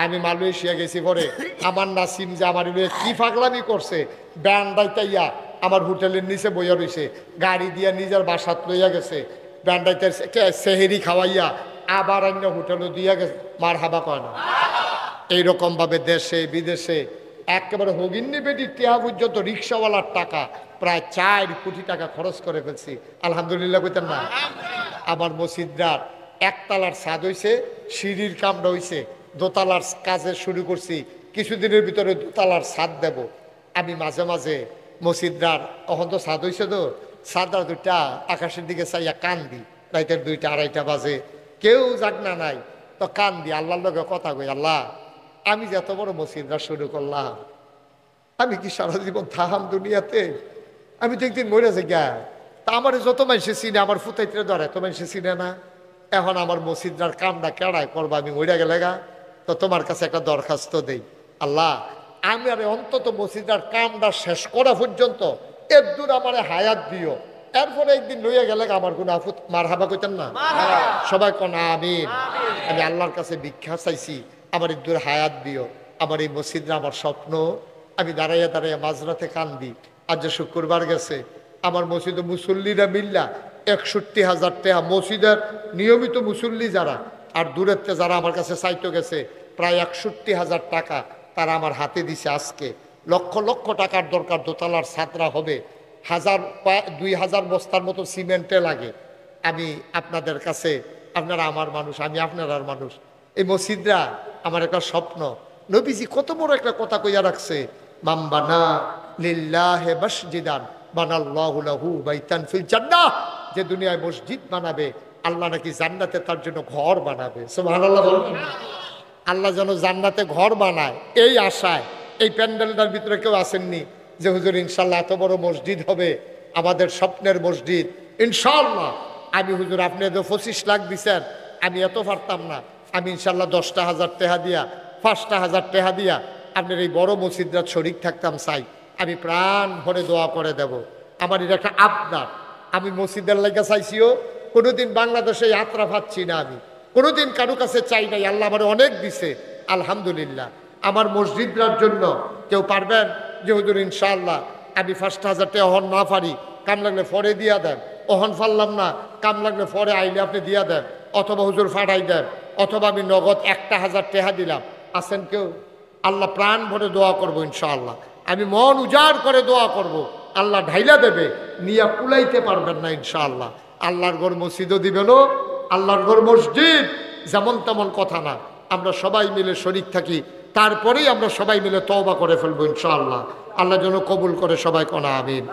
আমি মালয়েশিয়া গেছি পরে আমার নাসিম যে আমার কি পাগলামি করছে, ব্যান্ডাইতাইয়া আমার হোটেলের নিচে বইয়া রয়েছে, গাড়ি দিয়া নিজের বাসাত লইয়া গেছে, ব্যান্ডাইতে সেহেরি খাওয়াইয়া আবার অন্য হোটেলও দিয়া গেছে। মারহাবা কনদ। এইরকমভাবে দেশে বিদেশে একেবারে হগিন্নি বেটি টেহা পর্যন্ত রিক্সাওয়ালার টাকা প্রায় ৪ কোটি টাকা খরচ করে ফেলছি। আলহামদুলিল্লাহ কইতেন না? আমার মসজিদটার একতলার ছাদ হইছে, সিঁড়ির কামটা হইছে, দোতলার কাজে শুরু করছি, কিছুদিনের ভিতরে দোতলার ছাদ দেব। আমি মাঝে মাঝে মসজিদটার তখন তো ছাদ হইছে, তো ছাদটা ২টা আকাশের দিকে চাইয়া কান্দি। রাইতের ২টা ২:৩০ বাজে, কেউ জাগনা নাই, তো কান্দি আল্লাহর লগে কথা কই, আল্লাহ আমি যে এত বড় মসজিদটা শুরু করলাম, আমি কি সারা জীবন থাহাম দুনিয়াতে? আমি তো একদিন মরে যাই গা। তা আমার যত মানুষে চিনে, আমার ফুতাইতে ধরে এত মানুষে চিনে না। এখন আমার মসজিদটার কামটা কেড়ায় করবো, আমি মরে গেলে গা। তো তোমার কাছে একটা দরখাস্ত দেই, আল্লাহ আমি আর অন্তত মসজিদটার কামটা শেষ করা পর্যন্ত এর দূর আমার হায়াত দিও। এরপরে একদিন লইয়া গেলে আমার কোনো আফুত। মারহাবা কইতেন না? সবাই কোন আমিন। আমি আল্লাহর কাছে ভিক্ষা চাইছি, আমার এর দূর হায়াত দিও। আমার এই মসজিদটা আমার স্বপ্ন। আমি দাঁড়াইয়া দাঁড়াইয়া মাঝরাতে কান্দি। আজ যে শুক্রবার গেছে, আমার মসজিদে মুসল্লিরা মিল্লা ৬১,০০০ টাকা, মসজিদের নিয়মিত মুসল্লি যারা আর দূরের যারা আমার কাছে চাইতে গেছে, প্রায় ৬১,০০০ টাকা তারা আমার হাতে দিছে। আজকে লক্ষ লক্ষ টাকার দরকার। দোতলার ছাদরা হবে ২,০০০ বস্তার মতো সিমেন্টে লাগে। আমি আপনাদের কাছে, আপনারা আমার মানুষ, আমি আপনার মানুষ, এই মসজিদরা আমার একটা স্বপ্ন। নবীজি কত বড় একটা কথা কইয়া রাখছে, মামবানা লিল্লাহি মসজিদান বানাল্লাহু লাহু বাইতান ফিল জান্নাহ। যে দুনিয়ায় মসজিদ বানাবে, আল্লাহ নাকি জান্নাতে তার জন্য ঘর বানাবে। সুবহানাল্লাহ বলুন। আল্লাহ যেন জান্নাতে ঘর বানায়, এই আশায় এই প্যান্ডেলটার ভিতরে কেউ আসেননি যে হুজুর ইনশাল্লাহ এত বড় মসজিদ হবে, আমাদের স্বপ্নের মসজিদ ইনশাল্লাহ। আমি হুজুর আপনি তো ২৫ লাখ দিচ্ছেন, আমি এত পারতাম না। আমি ইনশাল্লাহ ১০,০০০ টাকা দিয়া, ৫,০০০ টাকা দিয়া আপনার এই বড় মসজিদটা শরীক থাকতাম চাই। আমি প্রাণ ভরে দোয়া করে দেব। আমার এটা একটা আবদার। আমি মসজিদের লাগা চাইছিও, কোনোদিন বাংলাদেশে যাত্রা পাচ্ছি না, আমি কোনোদিন কারো কাছে চাই নাই। আল্লাহ আমার অনেক দিছে আলহামদুলিল্লাহ। আমার মসজিদটার জন্য কেউ পারবেন যে হুজুর ইনশাআল্লাহ আমি ৫,০০০ টাকা অহন না পারি, কাম লাগলে পরে দিয়া দেন, অহন পারলাম না, কাম লাগলে পরে আইলে আপনি দিয়া দেন, অথবা হুজুর ফাটাই দেন, অথবা আমি নগদ ১,০০০ টাকা দিলাম। আছেন কেউ? আল্লাহ প্রাণ ভরে দোয়া করবো ইনশাআল্লাহ। আমি মন উজাড় করে দোয়া করব, আল্লাহ ঢাইলা দেবে, নিয়া কুলাইতে পারবেন না ইনশাআল্লাহ। আল্লাহর ঘর মসজিদও দিবেন। আল্লাহর ঘর মসজিদ যেমন তেমন কথা না, আমরা সবাই মিলে শরীক থাকি, তারপরেই আমরা সবাই মিলে তওবা করে ফেলবো ইনশাআল্লাহ। আল্লাহ যেন কবুল করে, সবাই কনা আমিন,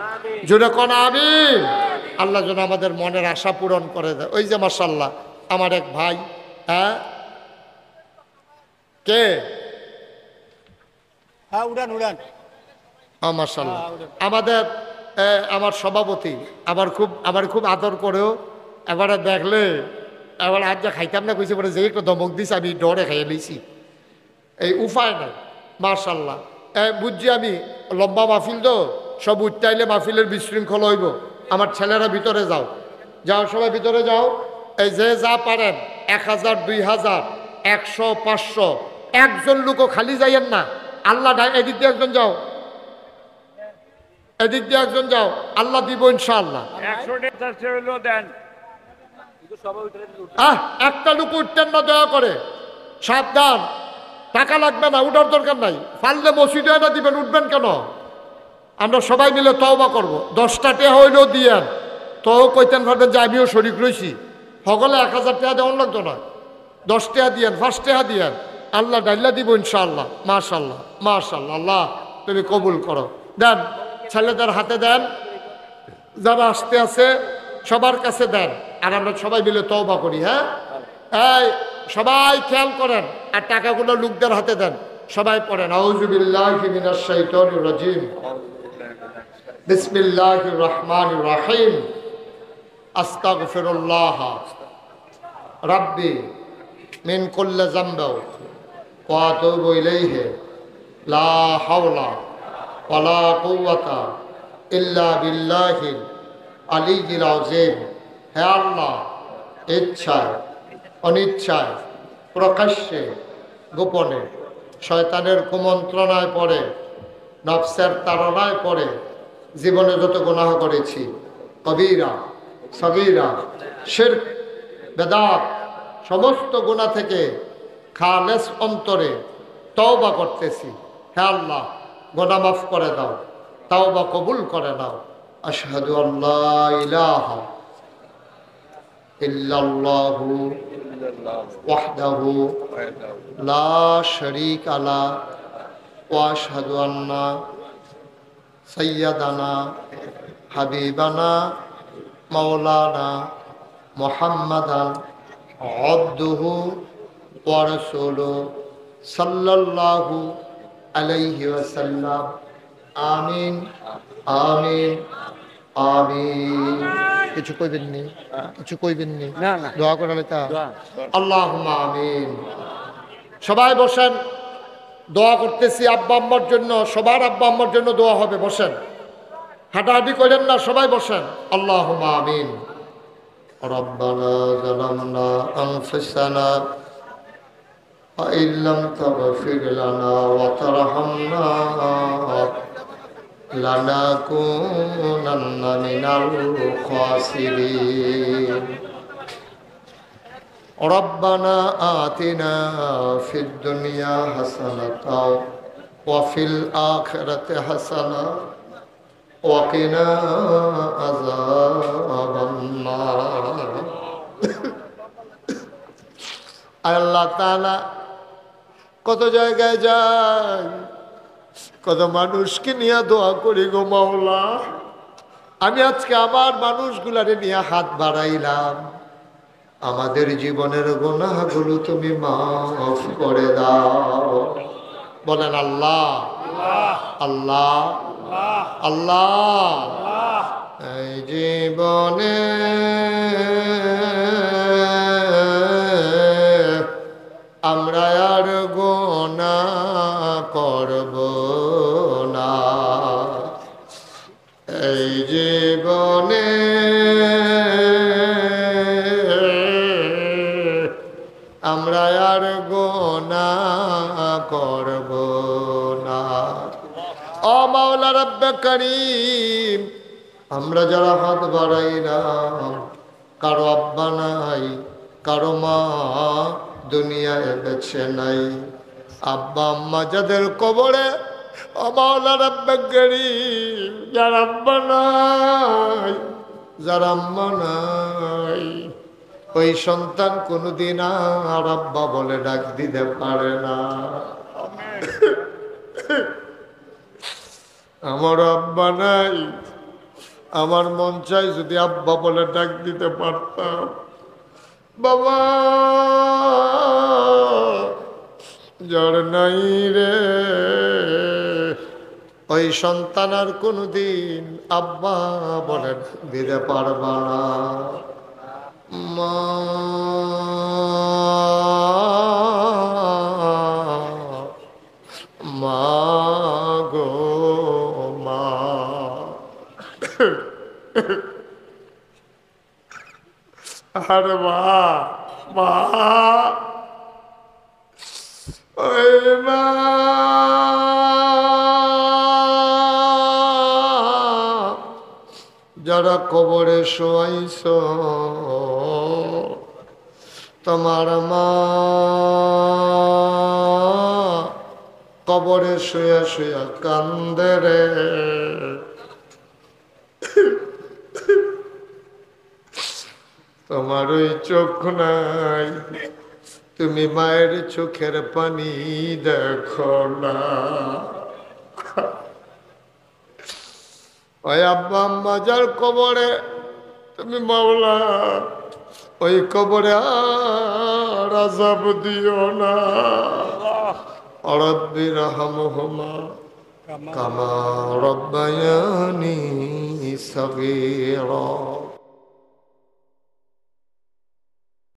জোরে কনা আমিন। আল্লাহ যেন আমাদের মনের আশা পূরণ করে দেয়। ওই যে মাশাআল্লাহ আমার এক ভাই, হ্যাঁ কে? উড়ান উড়ান। মাশাআল্লাহ আমাদের আমার সভাপতি আমার খুব আদর করেও এবারে দেখলে এবার আজ যা খাইতাম না কইছে বলে যে একটু দমক দিছে আমি ডরে খাইয়ে লইছি এই উপায় নাই মাশাল্লাহ বুঝছি আমি লম্বা মাহফিল তো সব উঠটাইলে মাহফিলের বিশৃঙ্খল হইব আমার ছেলেরা ভিতরে যাও সবাই ভিতরে যাও এই যে যা পারেন 1000 2000 100 500 একজন লোকও খালি যাইয়েন না আল্লাহ এদিক দিয়ে একজন যাও এদিক দিয়ে একজন যাও আল্লাহ দিব ইনশাআল্লাহ একটা লোক উঠতেন না দয়া করে সাবধান টাকা লাগবে না উঠার দরকার নাই পারলে মসজিদে না দিবেন উঠবেন কেন আমরা সবাই মিলে তওবা করব 10টা টাকা হইলেও দিয়েন তো কইতেন পারবেন যে আমিও শরীক রয়েছি সকলে 1000 টাকা দেওয়ান লাগতো না 10 টাকা দিয়েন 5 টাকা দিয়েন আল্লাহ ডাইল্লা দিব ইনশাআল্লাহ মাশাআল্লাহ মাশাআল্লাহ আল্লাহ তুমি কবুল করো দেন ছেলেদের হাতে দেন যারা আসতে আছে সবার কাছে দেন আর আমরা সবাই মিলে তওবা করি হ্যাঁ এই সবাই খেয়াল করেন আর টাকাগুলো লোকদের হাতে দেন সবাই পড়েন আউযু বিল্লাহি মিনাশ শাইতানির রাজিম বিসমিল্লাহির রহমানির রহিম আস্তাগফিরুল্লাহ রাব্বি মিন কুল্লি যামবি ওয়া আতুবু ইলাইহি লা হাওলা ওয়ালা কুওয়াতা ইল্লা বিল্লাহিল আলিয়্যিল আযীম হে আল্লাহ ইচ্ছায় অনিচ্ছায় প্রকাশ্যে গোপনে শয়তানের কুমন্ত্রণায় পড়ে নফসের তাড়নায় পড়ে জীবনে যত গুনাহ করেছি কবিরা সগীরা শিরক বেদাত সমস্ত গুনাহ থেকে খালেস অন্তরে তওবা করতেছি হে আল্লাহ গুনাহ মাফ করে দাও তওবা কবুল করে নাও আশহাদু আল্লা ইলাহা ইল্লাল্লাহু ওয়াহদাহু লা শারীকা লা ওয়া আশহাদু আন্না সাইয়্যিদানা হাবিবানা মাওলানা মুহাম্মাদান আবদুহু ওয়া রাসূলুহু সাল্লাল্লাহু আলাইহি ওয়াসাল্লাম আমিন আমিন আমিন কিছু কইবেন নি কিছু কইবেন নি না দোয়া করালে তা আল্লাহুম্মা আমিন সবাই বসেন দোয়া করতেছি আব্বা আম্মার জন্য সবার আব্বা আম্মার জন্য দোয়া হবে বসেন হাঁটাহাঁটি করেন না সবাই বসেন আল্লাহুম্মা আমিন রব্বানা যালামনা আনফুসানা ওয়া ইল্লাম তাগফির লানা ওয়া তারহামনা লানাকুনান্না মিনাল খাসিরিন রব্বানা আতিনা ফিদ দুনিয়া হাসানাতাও ওয়া ফিল আখিরাতি হাসানা ওয়া কিনা আযাবান নার আল্লাহ তাআলা কত জায়গায় যায় কত মানুষকে নিয়ে দোয়া করি গো মাওলা আমি আজকে আমার মানুষগুলারে নিয়ে হাত বাড়াইলাম আমাদের জীবনের গুনাহগুলো তুমি মাফ করে দাও বলেন আল্লাহ আল্লাহ আল্লাহ এই জীবনে আমরা আর গুনাহ করব না এই জীবনে আমরা আর গুনাহ করব না ও মাওলা রব্বে করিম আমরা যারা হাত বাড়াইলাম কারো আব্বা নাই কারো মা দুনিয়ায় বেঁচে নাই আব্বা আম্মা যাদের কবরে ও মাওলা রব্বে করিম যার আব্বা নাই যার আম্মা নাই ওই সন্তান কোনোদিন আর আব্বা বলে ডাক দিতে পারে না আমার আব্বা নাই আমার মন চাই যদি আব্বা বলে ডাক দিতে পারতাম বাবা যার নাই রে ওই সন্তান আর কোনদিন আব্বা বলে দিতে পারবা না। মা মা গো মা, আর মা মা ওই মা যারা কবরে শোয়াইছ তোমার মা কবরে শুয়া শুয়া কান্দে রে। তোমার ওই চোখ নাই, তুমি মায়ের চোখের পানি দেখো না। ওই আব্বা আম্মা যার কবরে তুমি মাওলা ওই কবরে আর আযাব দিও না। রব্বি রহমহুমা কামা রব্বায়ানি সগীরা।